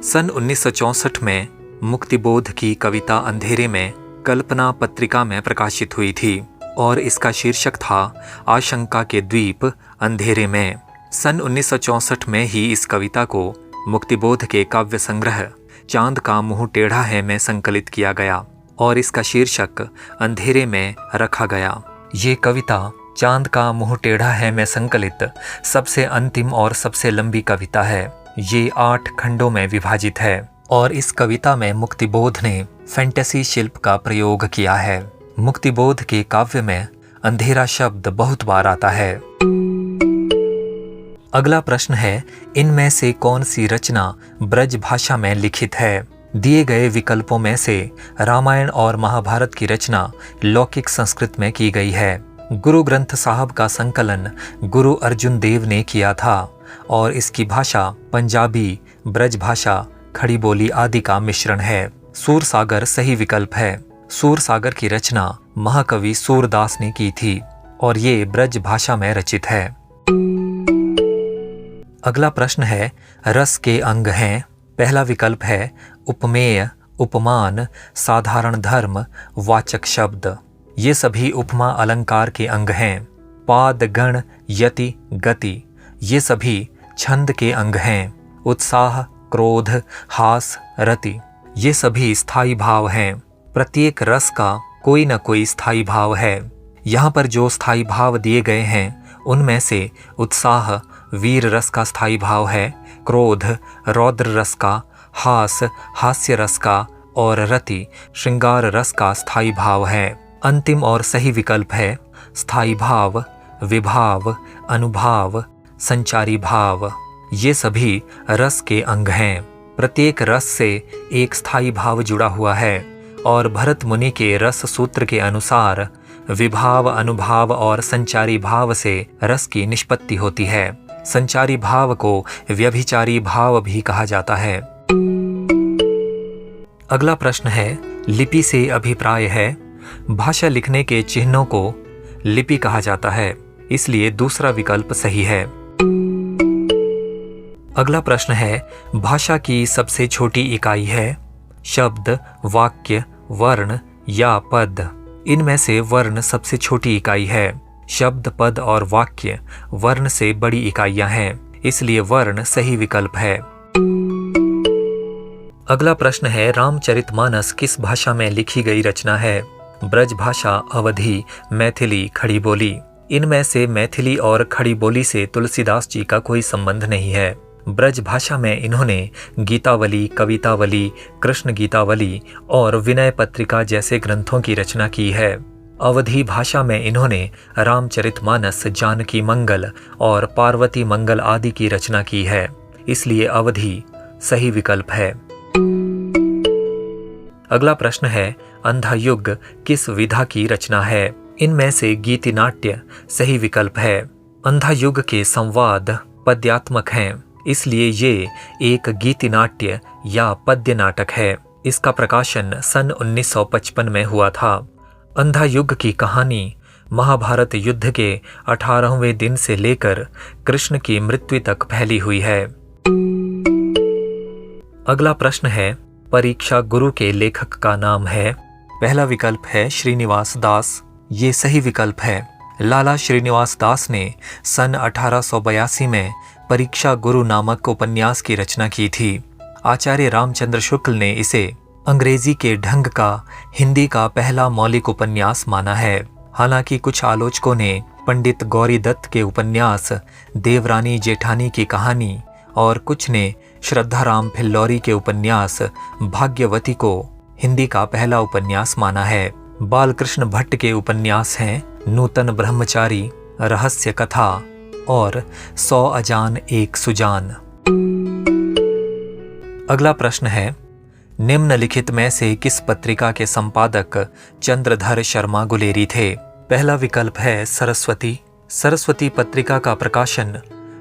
सन 1964 में मुक्तिबोध की कविता अंधेरे में कल्पना पत्रिका में प्रकाशित हुई थी और इसका शीर्षक था आशंका के द्वीप अंधेरे में। सन 1964 में ही इस कविता को मुक्तिबोध के काव्य संग्रह चांद का मुंह टेढ़ा है में संकलित किया गया और इसका शीर्षक अंधेरे में रखा गया। ये कविता चांद का मुंह टेढ़ा है में संकलित सबसे अंतिम और सबसे लंबी कविता है। ये 8 खंडों में विभाजित है और इस कविता में मुक्तिबोध ने फैंटेसी शिल्प का प्रयोग किया है। मुक्तिबोध के काव्य में अंधेरा शब्द बहुत बार आता है। अगला प्रश्न है, इनमें से कौन सी रचना ब्रज भाषा में लिखित है? दिए गए विकल्पों में से रामायण और महाभारत की रचना लौकिक संस्कृत में की गई है। गुरु ग्रंथ साहब का संकलन गुरु अर्जुन देव ने किया था और इसकी भाषा पंजाबी, ब्रज भाषा, खड़ी बोली आदि का मिश्रण है। सूरसागर सही विकल्प है। सूरसागर की रचना महाकवि सूरदास ने की थी और ये ब्रज भाषा में रचित है। अगला प्रश्न है, रस के अंग हैं। पहला विकल्प है उपमेय, उपमान, साधारण धर्म, वाचक शब्द। ये सभी उपमा अलंकार के अंग हैं। पाद, गण, यति, गति, ये सभी छंद के अंग हैं। उत्साह, क्रोध, हास, रति, ये सभी स्थायी भाव हैं। प्रत्येक रस का कोई न कोई स्थायी भाव है। यहाँ पर जो स्थायी भाव दिए गए हैं उनमें से उत्साह वीर रस का स्थायी भाव है, क्रोध रौद्र रस का, हास हास्य रस का और रति श्रृंगार रस का स्थायी भाव है। अंतिम और सही विकल्प है स्थायी भाव, विभाव, अनुभाव, संचारी भाव। ये सभी रस के अंग हैं। प्रत्येक रस से एक स्थायी भाव जुड़ा हुआ है और भरत मुनि के रस सूत्र के अनुसार विभाव, अनुभाव और संचारी भाव से रस की निष्पत्ति होती है। संचारी भाव को व्यभिचारी भाव भी कहा जाता है। अगला प्रश्न है, लिपि से अभिप्राय है। भाषा लिखने के चिन्हों को लिपि कहा जाता है, इसलिए दूसरा विकल्प सही है। अगला प्रश्न है, भाषा की सबसे छोटी इकाई है शब्द, वाक्य, वर्ण या पद। इनमें से वर्ण सबसे छोटी इकाई है। शब्द, पद और वाक्य वर्ण से बड़ी इकाइयां हैं, इसलिए वर्ण सही विकल्प है। अगला प्रश्न है, रामचरितमानस किस भाषा में लिखी गई रचना है? ब्रज भाषा, अवधी, मैथिली, खड़ी बोली। इनमें से मैथिली और खड़ी बोली से तुलसीदास जी का कोई संबंध नहीं है। ब्रज भाषा में इन्होंने गीतावली, कवितावली, कृष्ण गीतावली और विनय पत्रिका जैसे ग्रंथों की रचना की है। अवधी भाषा में इन्होंने रामचरितमानस, जानकी मंगल और पार्वती मंगल आदि की रचना की है, इसलिए अवधी सही विकल्प है। अगला प्रश्न है, अंधा युग किस विधा की रचना है? इनमें से गीति नाट्य सही विकल्प है। अंधा युग के संवाद पद्यात्मक हैं, इसलिए ये एक गीति नाट्य या पद्य नाटक है। इसका प्रकाशन सन 1955 में हुआ था। अंधा युग की कहानी महाभारत युद्ध के 18वें दिन से लेकर कृष्ण की मृत्यु तक फैली हुई है। अगला प्रश्न है, परीक्षा गुरु के लेखक का नाम है? पहला विकल्प है श्रीनिवास दास, ये सही विकल्प है। लाला श्रीनिवास दास ने सन 1882 में परीक्षा गुरु नामक उपन्यास की रचना की थी। आचार्य रामचंद्र शुक्ल ने इसे अंग्रेजी के ढंग का हिंदी का पहला मौलिक उपन्यास माना है। हालांकि कुछ आलोचकों ने पंडित गौरी दत्त के उपन्यास देवरानी जेठानी की कहानी और कुछ ने श्रद्धाराम फिल्लौरी के उपन्यास भाग्यवती को हिंदी का पहला उपन्यास माना है। बालकृष्ण भट्ट के उपन्यास हैं नूतन ब्रह्मचारी, रहस्य कथा और 100 अजान एक सुजान। अगला प्रश्न है, निम्नलिखित में से किस पत्रिका के संपादक चंद्रधर शर्मा गुलेरी थे? पहला विकल्प है सरस्वती। सरस्वती पत्रिका का प्रकाशन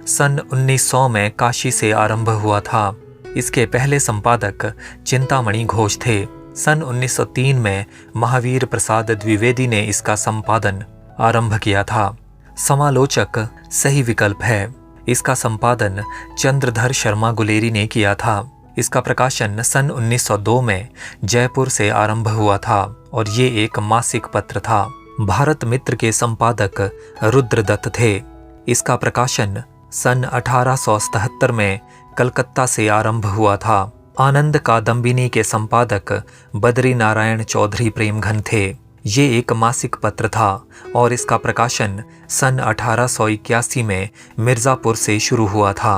सन 1900 में काशी से आरंभ हुआ था। इसके पहले संपादक चिंतामणि घोष थे। सन 1903 में महावीर प्रसाद द्विवेदी ने इसका संपादन आरंभ किया था। समालोचक सही विकल्प है। इसका संपादन चंद्रधर शर्मा गुलेरी ने किया था। इसका प्रकाशन सन 1902 में जयपुर से आरंभ हुआ था और ये एक मासिक पत्र था। भारत मित्र के संपादक रुद्रदत्त थे। इसका प्रकाशन सन 1877 में कलकत्ता से आरंभ हुआ था। आनंद कादम्बिनी के संपादक बद्री नारायण चौधरी प्रेमघन थे। ये एक मासिक पत्र था और इसका प्रकाशन सन 1881 में मिर्जापुर से शुरू हुआ था।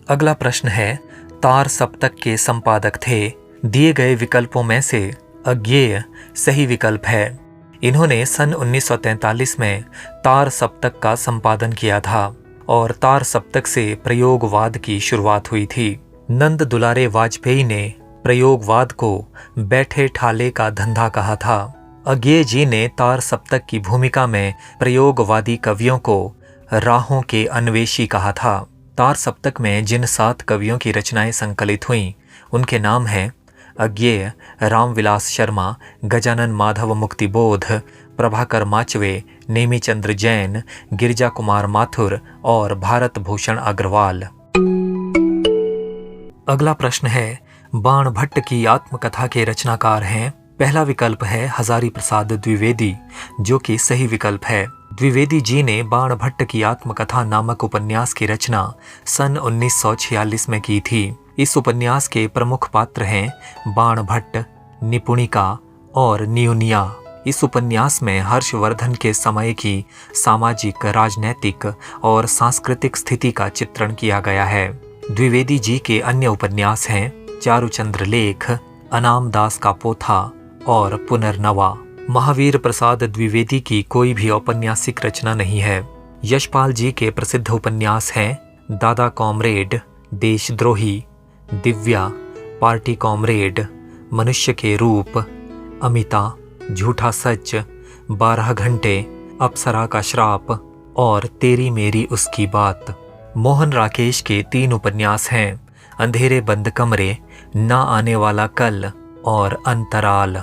अगला प्रश्न है, तार सप्तक के संपादक थे? दिए गए विकल्पों में से अज्ञेय सही विकल्प है। इन्होंने सन 1943 में तार सप्तक का संपादन किया था और तार सप्तक से प्रयोगवाद की शुरुआत हुई थी। नंद दुलारे वाजपेयी ने प्रयोगवाद को बैठे ठाले का धंधा कहा था। अज्ञेय जी ने तार सप्तक की भूमिका में प्रयोगवादी कवियों को राहों के अन्वेषी कहा था। तार सप्तक में जिन 7 कवियों की रचनाएं संकलित हुईं उनके नाम हैं अज्ञेय, रामविलास शर्मा, गजानन माधव मुक्तिबोध, प्रभाकर माचवे, नेमीचंद्र जैन, गिरिजा कुमार माथुर और भारत भूषण अग्रवाल। अगला प्रश्न है, बाण भट्ट की आत्मकथा के रचनाकार हैं। पहला विकल्प है हजारी प्रसाद द्विवेदी, जो कि सही विकल्प है। द्विवेदी जी ने बाण भट्ट की आत्मकथा नामक उपन्यास की रचना सन 1946 में की थी। इस उपन्यास के प्रमुख पात्र हैं बाण भट्ट, निपुणिका और न्यूनिया। इस उपन्यास में हर्षवर्धन के समय की सामाजिक, राजनैतिक और सांस्कृतिक स्थिति का चित्रण किया गया है। द्विवेदी जी के अन्य उपन्यास हैं चारुचंद्र लेख, अनाम दास का पोथा और पुनर्नवा। महावीर प्रसाद द्विवेदी की कोई भी औपन्यासिक रचना नहीं है। यशपाल जी के प्रसिद्ध उपन्यास हैं दादा कॉमरेड, देशद्रोही, दिव्या, पार्टी कॉमरेड, मनुष्य के रूप, अमिता, झूठा सच, 12 घंटे, अप्सरा का श्राप और तेरी मेरी उसकी बात। मोहन राकेश के 3 उपन्यास हैं अंधेरे बंद कमरे, ना आने वाला कल और अंतराल।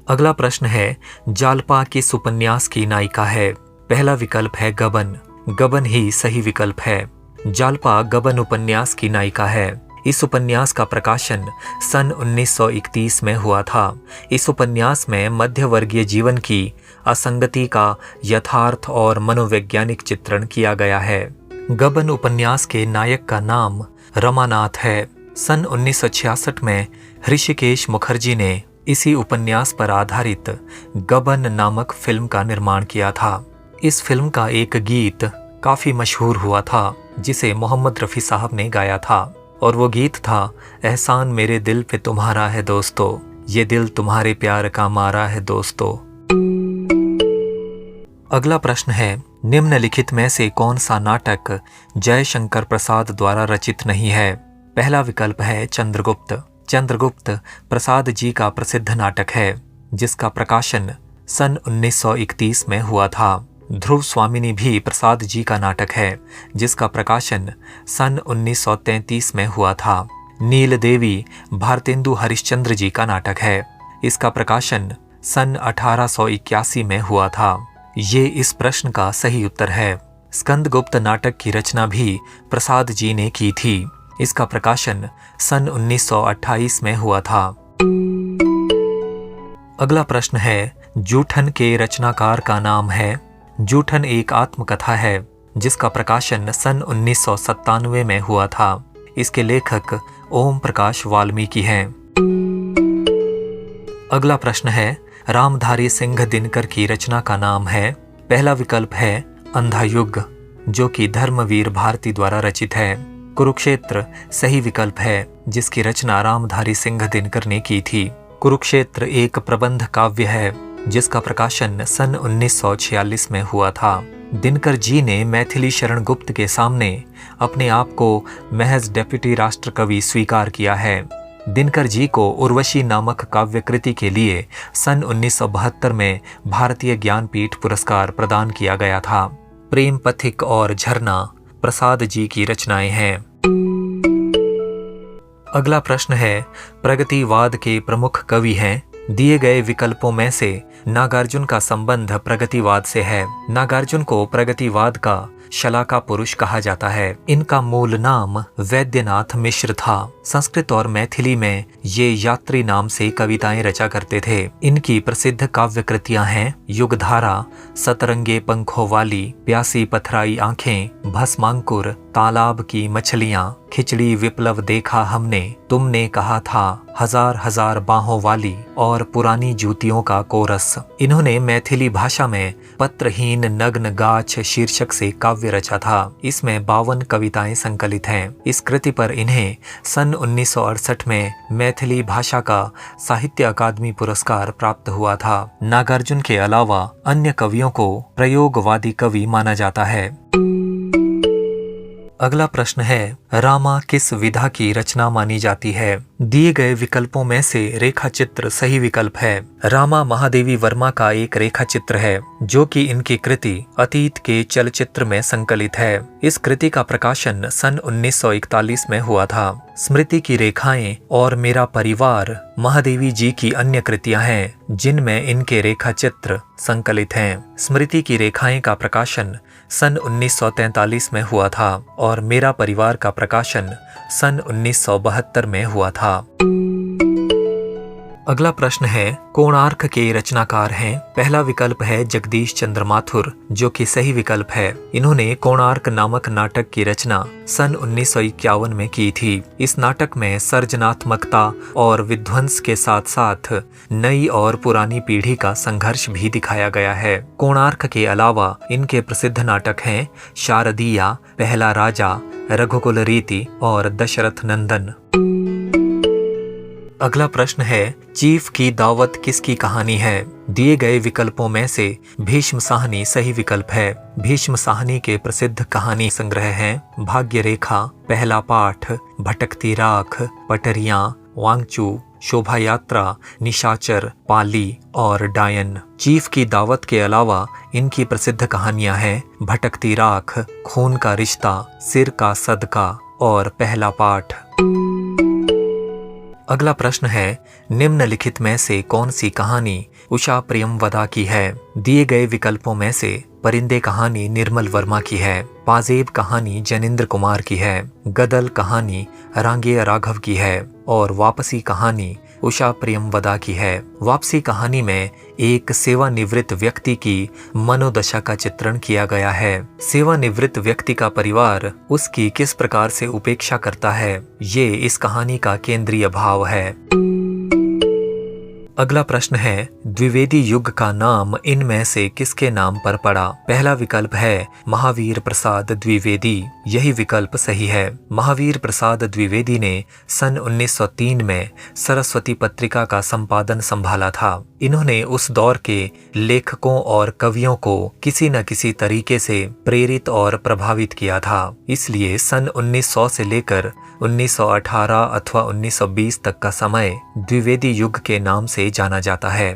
अगला प्रश्न है, जालपा किस उपन्यास की नायिका है? पहला विकल्प है गबन। गबन ही सही विकल्प है। जालपा गबन उपन्यास की नायिका है। इस उपन्यास का प्रकाशन सन 1931 में हुआ था। इस उपन्यास में मध्यवर्गीय जीवन की असंगति का यथार्थ और मनोवैज्ञानिक चित्रण किया गया है। गबन उपन्यास के नायक का नाम रमानाथ है। सन 1966 में ऋषिकेश मुखर्जी ने इसी उपन्यास पर आधारित गबन नामक फिल्म का निर्माण किया था। इस फिल्म का एक गीत काफी मशहूर हुआ था, जिसे मोहम्मद रफ़ी साहब ने गाया था, और वो गीत था, एहसान मेरे दिल पे तुम्हारा है दोस्तों, ये दिल तुम्हारे प्यार का मारा है दोस्तों। अगला प्रश्न है, निम्नलिखित में से कौन सा नाटक जयशंकर प्रसाद द्वारा रचित नहीं है? पहला विकल्प है चंद्रगुप्त। चंद्रगुप्त प्रसाद जी का प्रसिद्ध नाटक है, जिसका प्रकाशन सन 1931 में हुआ था। ध्रुव स्वामिनी भी प्रसाद जी का नाटक है, जिसका प्रकाशन सन 1933 में हुआ था। नील देवी भारतेंदु हरिश्चंद्र जी का नाटक है। इसका प्रकाशन सन 1881 में हुआ था। ये इस प्रश्न का सही उत्तर है। स्कंदगुप्त नाटक की रचना भी प्रसाद जी ने की थी। इसका प्रकाशन सन 1928 में हुआ था। अगला प्रश्न है, जूठन के रचनाकार का नाम है? जूठन एक आत्मकथा है, जिसका प्रकाशन सन 1997 में हुआ था। इसके लेखक ओम प्रकाश वाल्मीकि हैं। अगला प्रश्न है, रामधारी सिंह दिनकर की रचना का नाम है? पहला विकल्प है अंधा युग, जो कि धर्मवीर भारती द्वारा रचित है। कुरुक्षेत्र सही विकल्प है, जिसकी रचना रामधारी सिंह दिनकर ने की थी। कुरुक्षेत्र एक प्रबंध काव्य है, जिसका प्रकाशन सन 1946 में हुआ था। दिनकर जी ने मैथिली शरण गुप्त के सामने अपने आप को महज डेप्यूटी राष्ट्रकवि स्वीकार किया है। दिनकर जी को उर्वशी नामक काव्य कृति के लिए सन 1972 में भारतीय ज्ञानपीठ पुरस्कार प्रदान किया गया था। प्रेम पथिक और झरना प्रसाद जी की रचनाएं हैं। अगला प्रश्न है, प्रगतिवाद के प्रमुख कवि हैं? दिए गए विकल्पों में से नागार्जुन का संबंध प्रगतिवाद से है। नागार्जुन को प्रगतिवाद का शलाका पुरुष कहा जाता है। इनका मूल नाम वैद्यनाथ मिश्र था। संस्कृत और मैथिली में ये यात्री नाम से कविताएं रचा करते थे। इनकी प्रसिद्ध काव्य कृतियां हैं युगधारा, सतरंगे पंखों वाली, प्यासी पथराई आंखें, भस्मांकुर, तालाब की मछलियां, खिचड़ी विप्लव देखा हमने, तुमने कहा था, हजार हजार बाहों वाली और पुरानी जूतियों का कोरस। इन्होंने मैथिली भाषा में पत्रहीन नग्न गाछ शीर्षक से काव्य काव्य रचा था। इसमें 52 कविताएं संकलित हैं। इस कृति पर इन्हें सन 1968 में मैथिली भाषा का साहित्य अकादमी पुरस्कार प्राप्त हुआ था। नागार्जुन के अलावा अन्य कवियों को प्रयोगवादी कवि माना जाता है। अगला प्रश्न है, रामा किस विधा की रचना मानी जाती है? दिए गए विकल्पों में से रेखा चित्र सही विकल्प है। रामा महादेवी वर्मा का एक रेखा चित्र है जो कि इनकी कृति अतीत के चलचित्र में संकलित है। इस कृति का प्रकाशन सन 1941 में हुआ था। स्मृति की रेखाएं और मेरा परिवार महादेवी जी की अन्य कृतियां हैं जिनमें इनके रेखा चित्र संकलित हैं। स्मृति की रेखाएं का प्रकाशन सन 1943 में हुआ था और मेरा परिवार का प्रकाशन सन 1972 में हुआ था। अगला प्रश्न है, कोणार्क के रचनाकार हैं? पहला विकल्प है जगदीश चंद्र माथुर जो कि सही विकल्प है। इन्होंने कोणार्क नामक नाटक की रचना सन 1951 में की थी। इस नाटक में सर्जनात्मकता और विध्वंस के साथ साथ नई और पुरानी पीढ़ी का संघर्ष भी दिखाया गया है। कोणार्क के अलावा इनके प्रसिद्ध नाटक हैं शारदीया, पहला राजा, रघुकुल रीति और दशरथ नंदन। अगला प्रश्न है, चीफ की दावत किसकी कहानी है? दिए गए विकल्पों में से भीष्म साहनी सही विकल्प है। भीष्म साहनी के प्रसिद्ध कहानी संग्रह हैं भाग्य रेखा, पहला पाठ, भटकती राख, पटरियां, वांगचू, शोभा यात्रा, निशाचर, पाली और डायन। चीफ की दावत के अलावा इनकी प्रसिद्ध कहानियां हैं भटकती राख, खून का रिश्ता, सिर का सदका और पहला पाठ। अगला प्रश्न है, निम्नलिखित में से कौन सी कहानी उषा प्रियमवदा की है? दिए गए विकल्पों में से परिंदे कहानी निर्मल वर्मा की है, पाजेब कहानी जनिंद्र कुमार की है, गदल कहानी रांगेय राघव की है और वापसी कहानी उषा प्रियमवदा की है। वापसी कहानी में एक सेवानिवृत्त व्यक्ति की मनोदशा का चित्रण किया गया है। सेवानिवृत्त व्यक्ति का परिवार उसकी किस प्रकार से उपेक्षा करता है, ये इस कहानी का केंद्रीय भाव है। अगला प्रश्न है, द्विवेदी युग का नाम इनमें से किसके नाम पर पड़ा? पहला विकल्प है महावीर प्रसाद द्विवेदी, यही विकल्प सही है। महावीर प्रसाद द्विवेदी ने सन 1903 में सरस्वती पत्रिका का संपादन संभाला था। इन्होंने उस दौर के लेखकों और कवियों को किसी न किसी तरीके से प्रेरित और प्रभावित किया था। इसलिए सन 1900 से लेकर 1918 अथवा 1920 तक का समय द्विवेदी युग के नाम से जाना जाता है।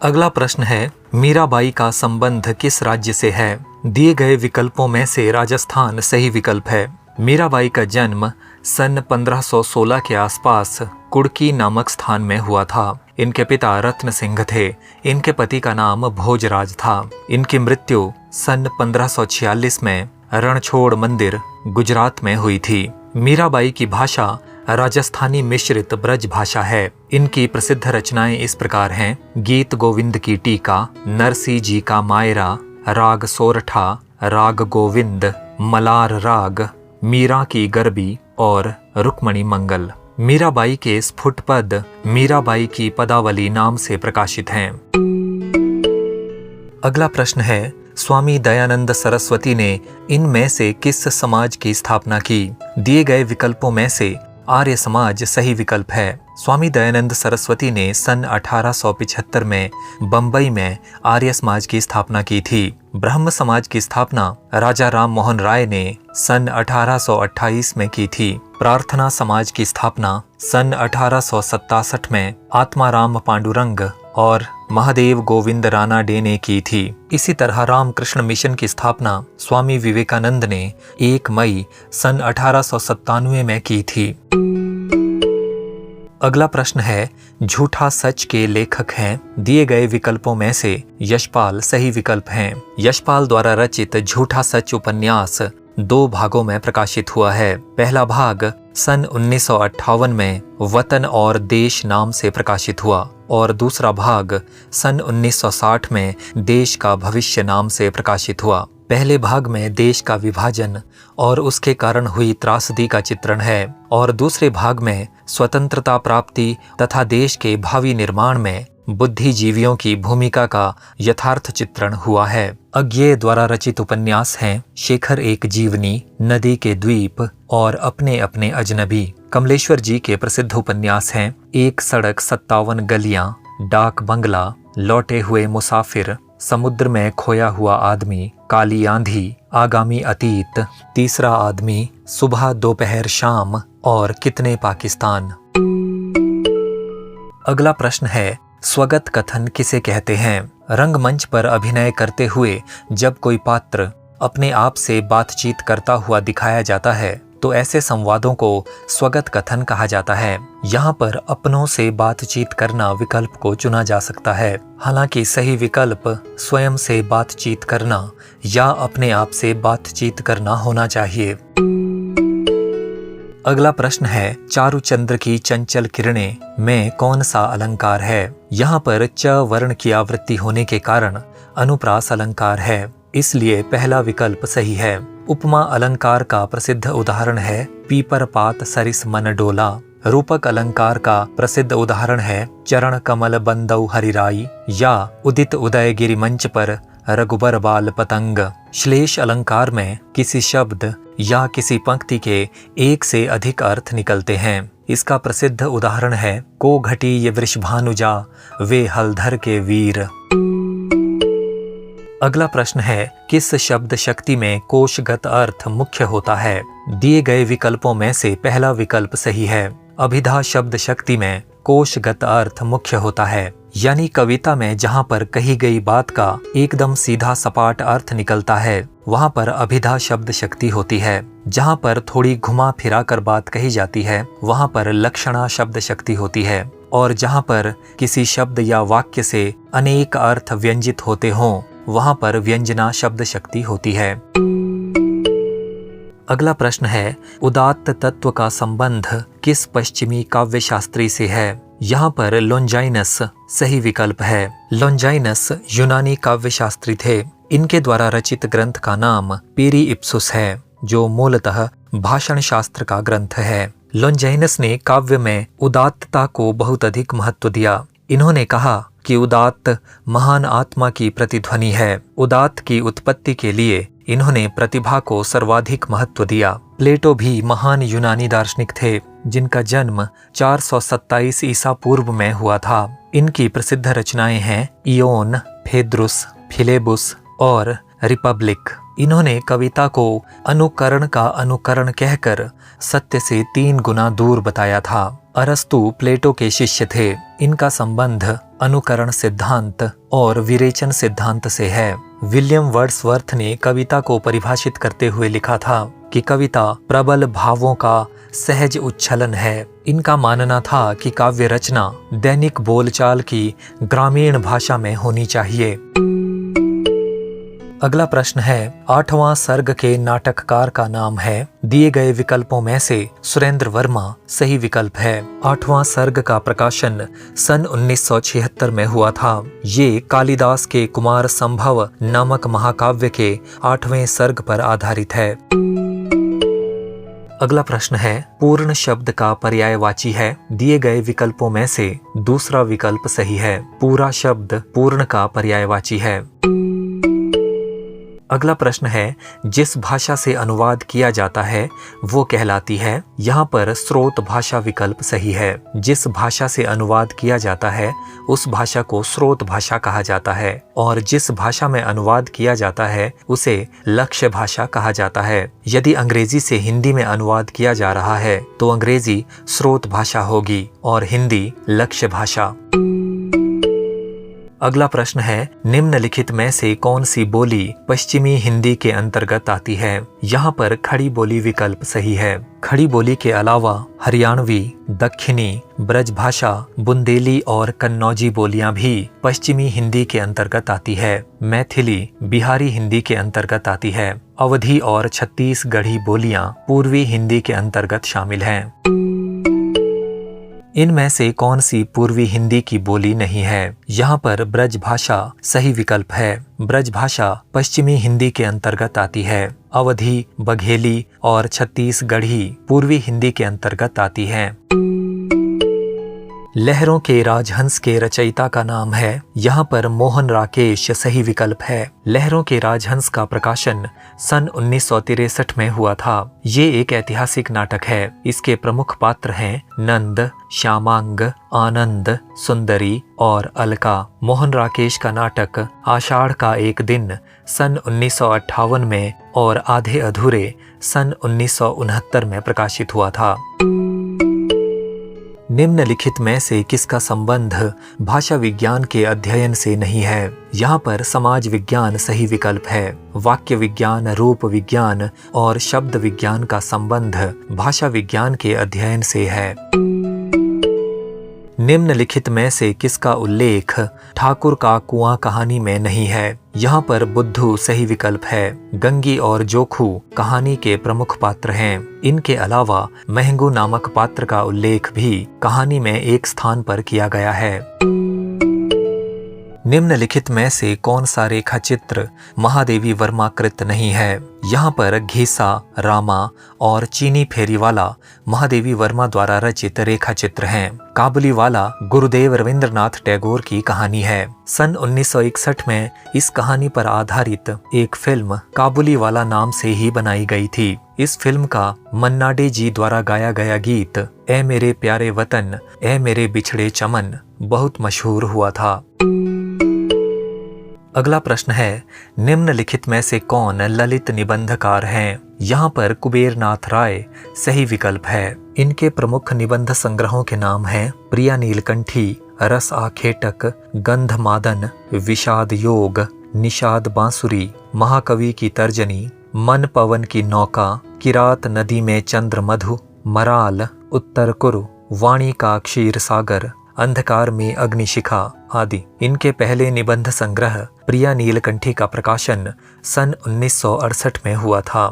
अगला प्रश्न है, मीराबाई का संबंध किस राज्य से है? दिए गए विकल्पों में से राजस्थान सही विकल्प है। मीराबाई का जन्म सन 1516 के आसपास कुड़की नामक स्थान में हुआ था। इनके पिता रत्न सिंह थे। इनके पति का नाम भोजराज था। इनकी मृत्यु सन 1546 में रणछोड़ मंदिर गुजरात में हुई थी। मीराबाई की भाषा राजस्थानी मिश्रित ब्रज भाषा है। इनकी प्रसिद्ध रचनाएं इस प्रकार हैं, गीत गोविंद की टीका, नरसी जी का मायरा, राग सोरठा, राग गोविंद, मलार राग, मीरा की गरबी और रुक्मणी मंगल। मीराबाई के स्फुट पद मीराबाई की पदावली नाम से प्रकाशित हैं। अगला प्रश्न है, स्वामी दयानंद सरस्वती ने इनमें से किस समाज की स्थापना की? दिए गए विकल्पों में से आर्य समाज सही विकल्प है। स्वामी दयानंद सरस्वती ने सन 1875 में बंबई में आर्य समाज की स्थापना की थी। ब्रह्म समाज की स्थापना राजा राम मोहन राय ने सन 1828 में की थी। प्रार्थना समाज की स्थापना सन 1867 में आत्माराम पांडुरंग और महादेव गोविंद रानाडे ने की थी। इसी तरह रामकृष्ण मिशन की स्थापना स्वामी विवेकानंद ने 1 मई सन 1897 में की थी। अगला प्रश्न है, झूठा सच के लेखक हैं? दिए गए विकल्पों में से यशपाल सही विकल्प हैं। यशपाल द्वारा रचित झूठा सच उपन्यास 2 भागों में प्रकाशित हुआ है। पहला भाग सन 1958 में वतन और देश नाम से प्रकाशित हुआ और दूसरा भाग सन 1960 में देश का भविष्य नाम से प्रकाशित हुआ। पहले भाग में देश का विभाजन और उसके कारण हुई त्रासदी का चित्रण है और दूसरे भाग में स्वतंत्रता प्राप्ति तथा देश के भावी निर्माण में बुद्धिजीवियों की भूमिका का यथार्थ चित्रण हुआ है। अज्ञेय द्वारा रचित उपन्यास हैं शेखर एक जीवनी, नदी के द्वीप और अपने अपने अजनबी। कमलेश्वर जी के प्रसिद्ध उपन्यास हैं एक सड़क 57 गलियां, डाक बंगला, लौटे हुए मुसाफिर, समुद्र में खोया हुआ आदमी, काली आंधी, आगामी अतीत, तीसरा आदमी, सुबह दोपहर शाम और कितने पाकिस्तान। अगला प्रश्न है स्वगत कथन किसे कहते हैं? रंगमंच पर अभिनय करते हुए जब कोई पात्र अपने आप से बातचीत करता हुआ दिखाया जाता है तो ऐसे संवादों को स्वगत कथन कहा जाता है। यहाँ पर अपनों से बातचीत करना विकल्प को चुना जा सकता है। हालांकि सही विकल्प स्वयं से बातचीत करना या अपने आप से बातचीत करना होना चाहिए। अगला प्रश्न है चारुचंद्र की चंचल किरणें में कौन सा अलंकार है? यहाँ पर च वर्ण की आवृत्ति होने के कारण अनुप्रास अलंकार है, इसलिए पहला विकल्प सही है। उपमा अलंकार का प्रसिद्ध उदाहरण है पीपर पात सरिस मन डोला। रूपक अलंकार का प्रसिद्ध उदाहरण है चरण कमल बंदौ हरिराई या उदित उदय गिरि मंच पर रघुबर बाल पतंग। श्लेष अलंकार में किसी शब्द या किसी पंक्ति के एक से अधिक अर्थ निकलते हैं। इसका प्रसिद्ध उदाहरण है को घटी ये वृषभानुजा वे हलधर के वीर। अगला प्रश्न है किस शब्द शक्ति में कोशगत अर्थ मुख्य होता है? दिए गए विकल्पों में से पहला विकल्प सही है। अभिधा शब्द शक्ति में कोशगत अर्थ मुख्य होता है, यानी कविता में जहाँ पर कही गई बात का एकदम सीधा सपाट अर्थ निकलता है वहाँ पर अभिधा शब्द शक्ति होती है। जहाँ पर थोड़ी घुमा फिरा कर बात कही जाती है वहाँ पर लक्षणा शब्द शक्ति होती है, और जहाँ पर किसी शब्द या वाक्य से अनेक अर्थ व्यंजित होते हों वहाँ पर व्यंजना शब्द शक्ति होती है। अगला प्रश्न है उदात्त तत्व का संबंध किस पश्चिमी काव्य शास्त्री से है? यहाँ पर लोंजाइनस सही विकल्प है। लोंजाइनस यूनानी काव्य शास्त्री थे। इनके द्वारा रचित ग्रंथ का नाम पेरी इप्सुस है, जो मूलतः भाषण शास्त्र का ग्रंथ है। लोंजाइनस ने काव्य में उदात्तता को बहुत अधिक महत्व दिया। इन्होंने कहा कि उदात्त महान आत्मा की प्रतिध्वनि है। उदात्त की उत्पत्ति के लिए इन्होंने प्रतिभा को सर्वाधिक महत्व दिया। प्लेटो भी महान यूनानी दार्शनिक थे जिनका जन्म 427 ईसा पूर्व में हुआ था। इनकी प्रसिद्ध रचनाएं हैं इयोन, फेद्रुस, फिलेबुस और रिपब्लिक। इन्होंने कविता को अनुकरण का अनुकरण कहकर सत्य से 3 गुना दूर बताया था। अरस्तु प्लेटो के शिष्य थे। इनका संबंध अनुकरण सिद्धांत और विरेचन सिद्धांत से है। विलियम वर्ड्सवर्थ ने कविता को परिभाषित करते हुए लिखा था कि कविता प्रबल भावों का सहज उच्छलन है। इनका मानना था कि काव्य रचना दैनिक बोलचाल की ग्रामीण भाषा में होनी चाहिए। अगला प्रश्न है 8वां सर्ग के नाटककार का नाम है। दिए गए विकल्पों में से सुरेंद्र वर्मा सही विकल्प है। 8वां सर्ग का प्रकाशन सन 1976 में हुआ था। ये कालिदास के कुमार संभव नामक महाकाव्य के 8वें सर्ग पर आधारित है। अगला प्रश्न है पूर्ण शब्द का पर्यायवाची है। दिए गए विकल्पों में से दूसरा विकल्प सही है। पूरा शब्द पूर्ण का पर्यायवाची है। अगला प्रश्न है जिस भाषा से अनुवाद किया जाता है वो कहलाती है। यहाँ पर स्रोत भाषा विकल्प सही है। जिस भाषा से अनुवाद किया जाता है उस भाषा को स्रोत भाषा कहा जाता है, और जिस भाषा में अनुवाद किया जाता है उसे लक्ष्य भाषा कहा जाता है। यदि अंग्रेजी से हिंदी में अनुवाद किया जा रहा है तो अंग्रेजी स्रोत भाषा होगी और हिंदी लक्ष्य भाषा। अगला प्रश्न है निम्नलिखित में से कौन सी बोली पश्चिमी हिंदी के अंतर्गत आती है? यहाँ पर खड़ी बोली विकल्प सही है। खड़ी बोली के अलावा हरियाणवी, दक्षिणी, ब्रजभाषा, बुंदेली और कन्नौजी बोलियां भी पश्चिमी हिंदी के अंतर्गत आती है। मैथिली बिहारी हिंदी के अंतर्गत आती है। अवधी और छत्तीसगढ़ी बोलियां पूर्वी हिंदी के अंतर्गत शामिल हैं। इनमें से कौन सी पूर्वी हिंदी की बोली नहीं है? यहाँ पर ब्रजभाषा सही विकल्प है। ब्रजभाषा पश्चिमी हिंदी के अंतर्गत आती है। अवधी, बघेली और छत्तीसगढ़ी पूर्वी हिंदी के अंतर्गत आती है। लहरों के राजहंस के रचयिता का नाम है, यहाँ पर मोहन राकेश सही विकल्प है। लहरों के राजहंस का प्रकाशन सन 1963 में हुआ था। ये एक ऐतिहासिक नाटक है। इसके प्रमुख पात्र हैं नंद, श्यामांग, आनंद, सुंदरी और अलका। मोहन राकेश का नाटक आषाढ़ का एक दिन सन 1958 में और आधे अधूरे सन 1969 में प्रकाशित हुआ था। निम्नलिखित में से किसका संबंध भाषा विज्ञान के अध्ययन से नहीं है? यहाँ पर समाज विज्ञान सही विकल्प है। वाक्य विज्ञान, रूप विज्ञान और शब्द विज्ञान का संबंध भाषा विज्ञान के अध्ययन से है। निम्नलिखित में से किसका उल्लेख ठाकुर का कुआं कहानी में नहीं है? यहाँ पर बुद्धू सही विकल्प है। गंगी और जोखू कहानी के प्रमुख पात्र हैं। इनके अलावा महंगू नामक पात्र का उल्लेख भी कहानी में एक स्थान पर किया गया है। निम्नलिखित में से कौन सा रेखा चित्र महादेवी वर्मा कृत नहीं है? यहाँ पर घीसा, रामा और चीनी फेरीवाला महादेवी वर्मा द्वारा रचित रेखा चित्र हैं। काबुलीवाला गुरुदेव रविंद्रनाथ टैगोर की कहानी है। सन 1961 में इस कहानी पर आधारित एक फिल्म काबुलीवाला नाम से ही बनाई गई थी। इस फिल्म का मन्ना डे जी द्वारा गाया गया गीत ए मेरे प्यारे वतन, ए मेरे बिछड़े चमन बहुत मशहूर हुआ था। अगला प्रश्न है, निम्नलिखित में से कौन ललित निबंधकार हैं? यहाँ पर कुबेरनाथ राय सही विकल्प है। इनके प्रमुख निबंध संग्रहों के नाम हैं प्रिया नीलकंठी, रस आखेटक, गंधमादन, विषाद योग, निषाद बांसुरी, महाकवि की तर्जनी, मन पवन की नौका, किरात नदी में चंद्र मधु, मराल, उत्तर कुरु, वाणी का क्षीर सागर, अंधकार में अग्निशिखा आदि। इनके पहले निबंध संग्रह प्रिया नीलकंठी का प्रकाशन सन 1968 में हुआ था।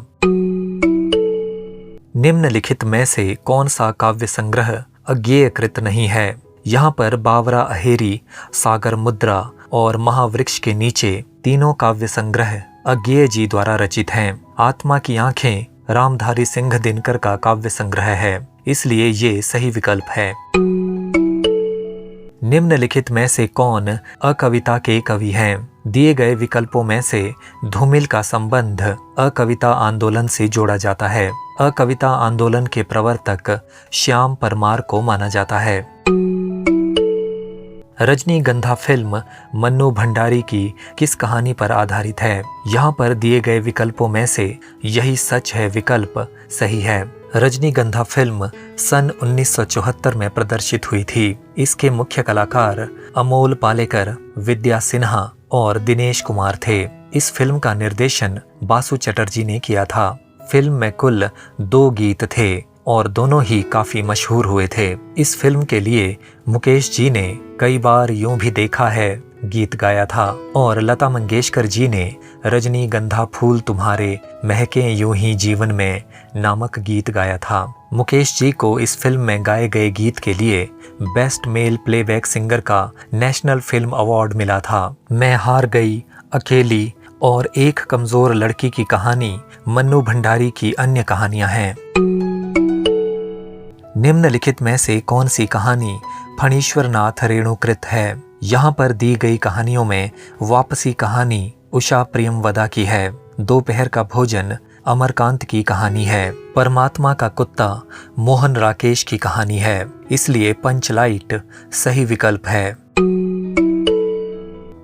निम्नलिखित में से कौन सा काव्य संग्रह अज्ञेयकृत नहीं है? यहाँ पर बावरा अहेरी, सागर मुद्रा और महावृक्ष के नीचे तीनों काव्य संग्रह अज्ञेय जी द्वारा रचित हैं। आत्मा की आंखें रामधारी सिंह दिनकर का काव्य संग्रह है, इसलिए ये सही विकल्प है। निम्नलिखित में से कौन अकविता के कवि हैं? दिए गए विकल्पों में से धूमिल का संबंध अकविता आंदोलन से जोड़ा जाता है। अकविता आंदोलन के प्रवर्तक श्याम परमार को माना जाता है। रजनीगंधा फिल्म मन्नू भंडारी की किस कहानी पर आधारित है? यहाँ पर दिए गए विकल्पों में से यही सच है विकल्प सही है। रजनीगंधा फिल्म सन 1974 में प्रदर्शित हुई थी। इसके मुख्य कलाकार अमोल पालेकर, विद्या सिन्हा और दिनेश कुमार थे। इस फिल्म का निर्देशन बासु चटर्जी ने किया था। फिल्म में कुल 2 गीत थे और दोनों ही काफी मशहूर हुए थे। इस फिल्म के लिए मुकेश जी ने कई बार यूं भी देखा है गीत गाया था और लता मंगेशकर जी ने रजनीगंधा फूल तुम्हारे महके यूं ही जीवन में नामक गीत गाया था। मुकेश जी को इस फिल्म में गाए गए गीत के लिए बेस्ट मेल प्लेबैक सिंगर का नेशनल फिल्म अवार्ड मिला था। मैं हार गई, अकेली और एक कमजोर लड़की की कहानी मन्नू भंडारी की अन्य कहानियां हैं। निम्नलिखित में से कौन सी कहानी फणीश्वर नाथ रेणुकृत है? यहाँ पर दी गई कहानियों में वापसी कहानी उषा प्रियमवदा की है। दोपहर का भोजन अमरकांत की कहानी है। परमात्मा का कुत्ता मोहन राकेश की कहानी है, इसलिए पंचलाइट सही विकल्प है।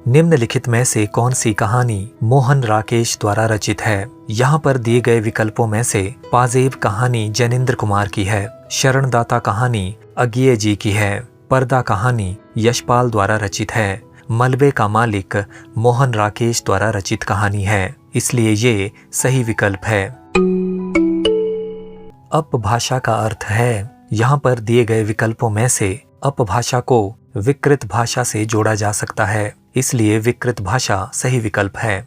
निम्नलिखित में से कौन सी कहानी मोहन राकेश द्वारा रचित है? यहाँ पर दिए गए विकल्पों में से पाजेब कहानी जैनेंद्र कुमार की है, शरणदाता कहानी अज्ञेय जी की है, पर्दा कहानी यशपाल द्वारा रचित है, मलबे का मालिक मोहन राकेश द्वारा रचित कहानी है, इसलिए ये सही विकल्प है। अपभाषा का अर्थ है। यहाँ पर दिए गए विकल्पों में से अपभाषा को विकृत भाषा से जोड़ा जा सकता है, इसलिए विकृत भाषा सही विकल्प है।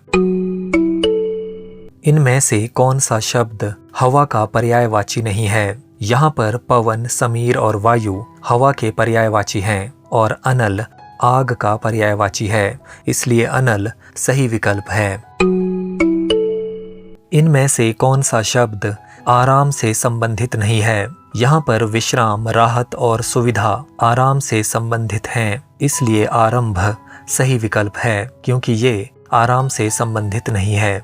इनमें से कौन सा शब्द हवा का पर्यायवाची नहीं है? यहाँ पर पवन, समीर और वायु हवा के पर्यायवाची हैं और अनल आग का पर्यायवाची है, इसलिए अनल सही विकल्प है। इनमें से कौन सा शब्द आराम से संबंधित नहीं है? यहाँ पर विश्राम, राहत और सुविधा आराम से संबंधित हैं, इसलिए आरंभ सही विकल्प है क्योंकि ये आराम से संबंधित नहीं है।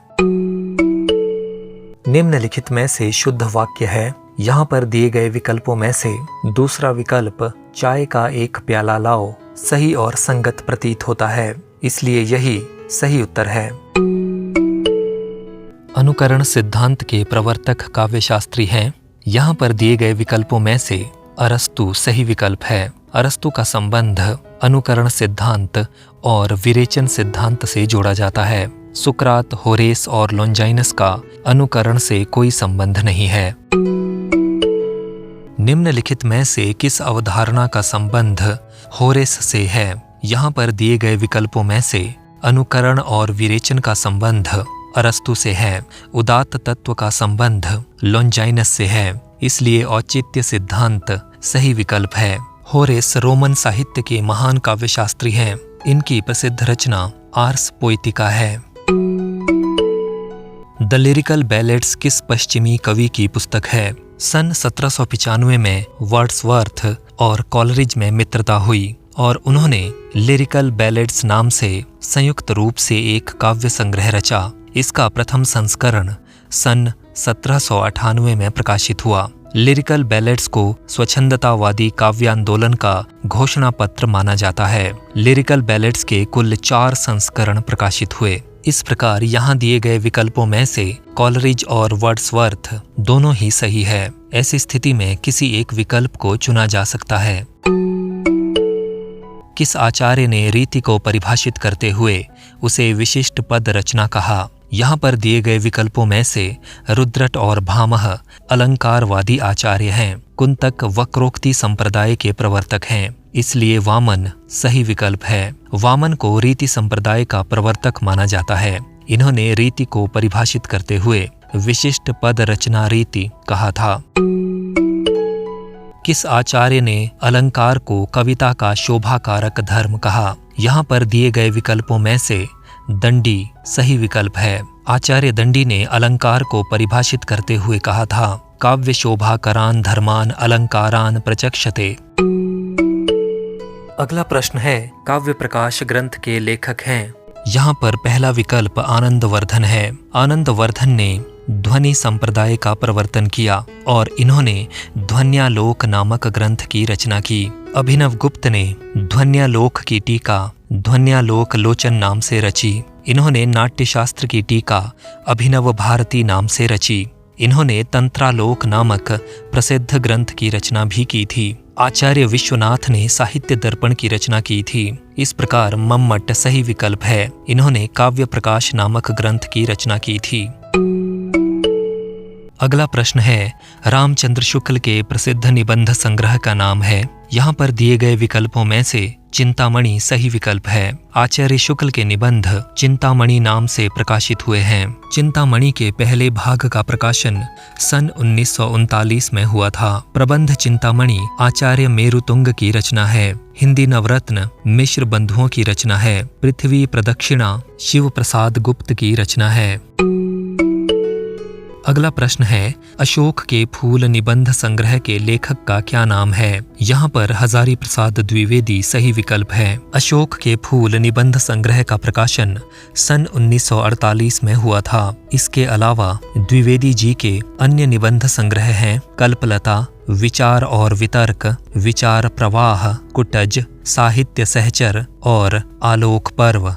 निम्नलिखित में से शुद्ध वाक्य है। यहाँ पर दिए गए विकल्पों में से दूसरा विकल्प चाय का एक प्याला लाओ सही और संगत प्रतीत होता है, इसलिए यही सही उत्तर है। अनुकरण सिद्धांत के प्रवर्तक काव्यशास्त्री हैं। यहाँ पर दिए गए विकल्पों में से अरस्तु सही विकल्प है। अरस्तु का संबंध अनुकरण सिद्धांत और विरेचन सिद्धांत से जोड़ा जाता है। सुकरात, होरेस और लॉन्जाइनस का अनुकरण से कोई संबंध नहीं है। निम्नलिखित में से किस अवधारणा का संबंध होरेस से है? यहाँ पर दिए गए विकल्पों में से अनुकरण और विरेचन का संबंध अरस्तु से है। उदात्त तत्व का संबंध लॉन्जाइनस से है, इसलिए औचित्य सिद्धांत सही विकल्प है। होरेस रोमन साहित्य के महान काव्यशास्त्री हैं। इनकी प्रसिद्ध रचना आर्स पोएटिका है। द लिरिकल बैलेड्स किस पश्चिमी कवि की पुस्तक है? सन 1795 में वर्ड्सवर्थ और कॉलरिज में मित्रता हुई और उन्होंने लिरिकल बैलेड्स नाम से संयुक्त रूप से एक काव्य संग्रह रचा। इसका प्रथम संस्करण सन 1798 में प्रकाशित हुआ। लिरिकल बैलेड्स को स्वच्छंदतावादी काव्यांदोलन का घोषणा पत्र माना जाता है। लिरिकल बैलेड्स के कुल 4 संस्करण प्रकाशित हुए। इस प्रकार यहाँ दिए गए विकल्पों में से कॉलरिज और वर्ड्सवर्थ दोनों ही सही है। ऐसी स्थिति में किसी एक विकल्प को चुना जा सकता है। किस आचार्य ने रीति को परिभाषित करते हुए उसे विशिष्ट पद रचना कहा? यहाँ पर दिए गए विकल्पों में से रुद्रट और भामह अलंकारवादी आचार्य हैं। कुंतक वक्रोक्ति संप्रदाय के प्रवर्तक हैं, इसलिए वामन सही विकल्प है। वामन को रीति संप्रदाय का प्रवर्तक माना जाता है। इन्होंने रीति को परिभाषित करते हुए विशिष्ट पद रचना रीति कहा था। किस आचार्य ने अलंकार को कविता का शोभाकारक धर्म कहा? यहाँ पर दिए गए विकल्पों में से दंडी सही विकल्प है। आचार्य दंडी ने अलंकार को परिभाषित करते हुए कहा था, काव्य शोभाकरान धर्मान अलंकारान प्रचक्षते। अगला प्रश्न है, काव्य प्रकाश ग्रंथ के लेखक हैं। यहाँ पर पहला विकल्प आनंदवर्धन है। आनंदवर्धन ने ध्वनि संप्रदाय का प्रवर्तन किया और इन्होंने ध्वन्यालोक नामक ग्रंथ की रचना की। अभिनव गुप्त ने ध्वन्यालोक की टीका ध्वन्यालोक लोचन नाम से रची। इन्होंने नाट्यशास्त्र की टीका अभिनव भारती नाम से रची। इन्होंने तंत्रालोक नामक प्रसिद्ध ग्रंथ की रचना भी की थी। आचार्य विश्वनाथ ने साहित्य दर्पण की रचना की थी। इस प्रकार मम्मट सही विकल्प है। इन्होंने काव्य प्रकाश नामक ग्रंथ की रचना की थी। अगला प्रश्न है, रामचंद्र शुक्ल के प्रसिद्ध निबंध संग्रह का नाम है। यहाँ पर दिए गए विकल्पों में से चिंतामणि सही विकल्प है। आचार्य शुक्ल के निबंध चिंतामणि नाम से प्रकाशित हुए हैं। चिंतामणि के पहले भाग का प्रकाशन सन 1939 में हुआ था। प्रबंध चिंतामणि आचार्य मेरुतुंग की रचना है। हिंदी नवरत्न मिश्र बंधुओं की रचना है। पृथ्वी प्रदक्षिणा शिव प्रसाद गुप्त की रचना है। अगला प्रश्न है, अशोक के फूल निबंध संग्रह के लेखक का क्या नाम है? यहाँ पर हजारी प्रसाद द्विवेदी सही विकल्प है। अशोक के फूल निबंध संग्रह का प्रकाशन सन 1948 में हुआ था। इसके अलावा द्विवेदी जी के अन्य निबंध संग्रह हैं कल्पलता, विचार और वितर्क, विचार प्रवाह, कुटज, साहित्य सहचर और आलोक पर्व।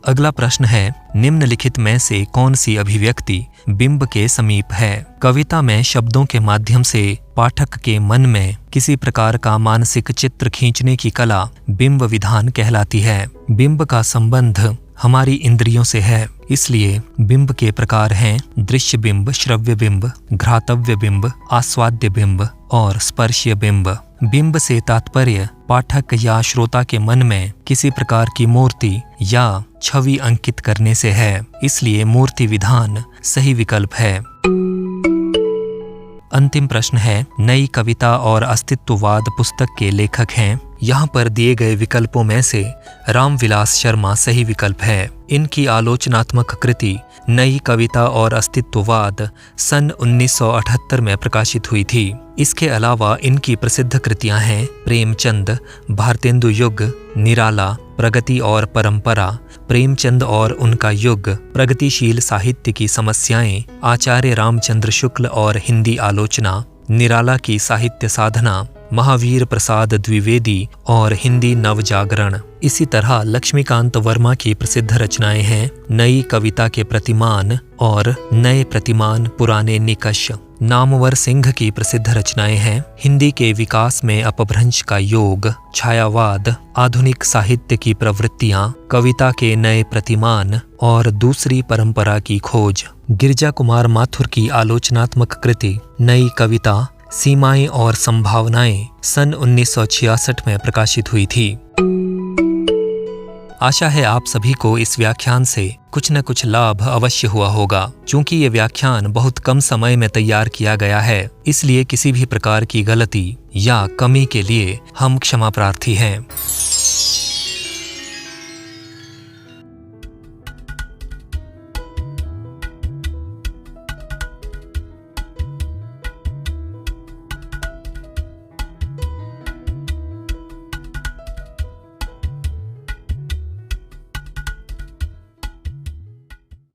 अगला प्रश्न है, निम्नलिखित में से कौन सी अभिव्यक्ति बिंब के समीप है? कविता में शब्दों के माध्यम से पाठक के मन में किसी प्रकार का मानसिक चित्र खींचने की कला बिंब विधान कहलाती है। बिंब का संबंध हमारी इंद्रियों से है, इसलिए बिंब के प्रकार हैं दृश्य बिंब, श्रव्य बिंब, घ्रातव्य बिंब, आस्वाद्य बिंब और स्पर्शीय बिंब। बिंब से तात्पर्य पाठक या श्रोता के मन में किसी प्रकार की मूर्ति या छवि अंकित करने से है, इसलिए मूर्ति विधान सही विकल्प है। अंतिम प्रश्न है, नई कविता और अस्तित्ववाद पुस्तक के लेखक हैं। यहाँ पर दिए गए विकल्पों में से रामविलास शर्मा सही विकल्प है। इनकी आलोचनात्मक कृति नई कविता और अस्तित्ववाद सन 1978 में प्रकाशित हुई थी। इसके अलावा इनकी प्रसिद्ध कृतियां हैं प्रेमचंद, भारतेंदु युग, निराला, प्रगति और परंपरा, प्रेमचंद और उनका युग, प्रगतिशील साहित्य की समस्याएं, आचार्य रामचंद्र शुक्ल और हिंदी आलोचना, निराला की साहित्य साधना, महावीर प्रसाद द्विवेदी और हिंदी नवजागरण। इसी तरह लक्ष्मीकांत वर्मा की प्रसिद्ध रचनाएं हैं नई कविता के प्रतिमान और नए प्रतिमान पुराने निकष। नामवर सिंह की प्रसिद्ध रचनाएं हैं हिंदी के विकास में अपभ्रंश का योग, छायावाद, आधुनिक साहित्य की प्रवृत्तियां, कविता के नए प्रतिमान और दूसरी परंपरा की खोज। गिरिजा कुमार माथुर की आलोचनात्मक कृति नई कविता, सीमाएं और संभावनाएं सन 1966 में प्रकाशित हुई थी। आशा है आप सभी को इस व्याख्यान से कुछ न कुछ लाभ अवश्य हुआ होगा। चूंकि ये व्याख्यान बहुत कम समय में तैयार किया गया है, इसलिए किसी भी प्रकार की गलती या कमी के लिए हम क्षमा प्रार्थी हैं।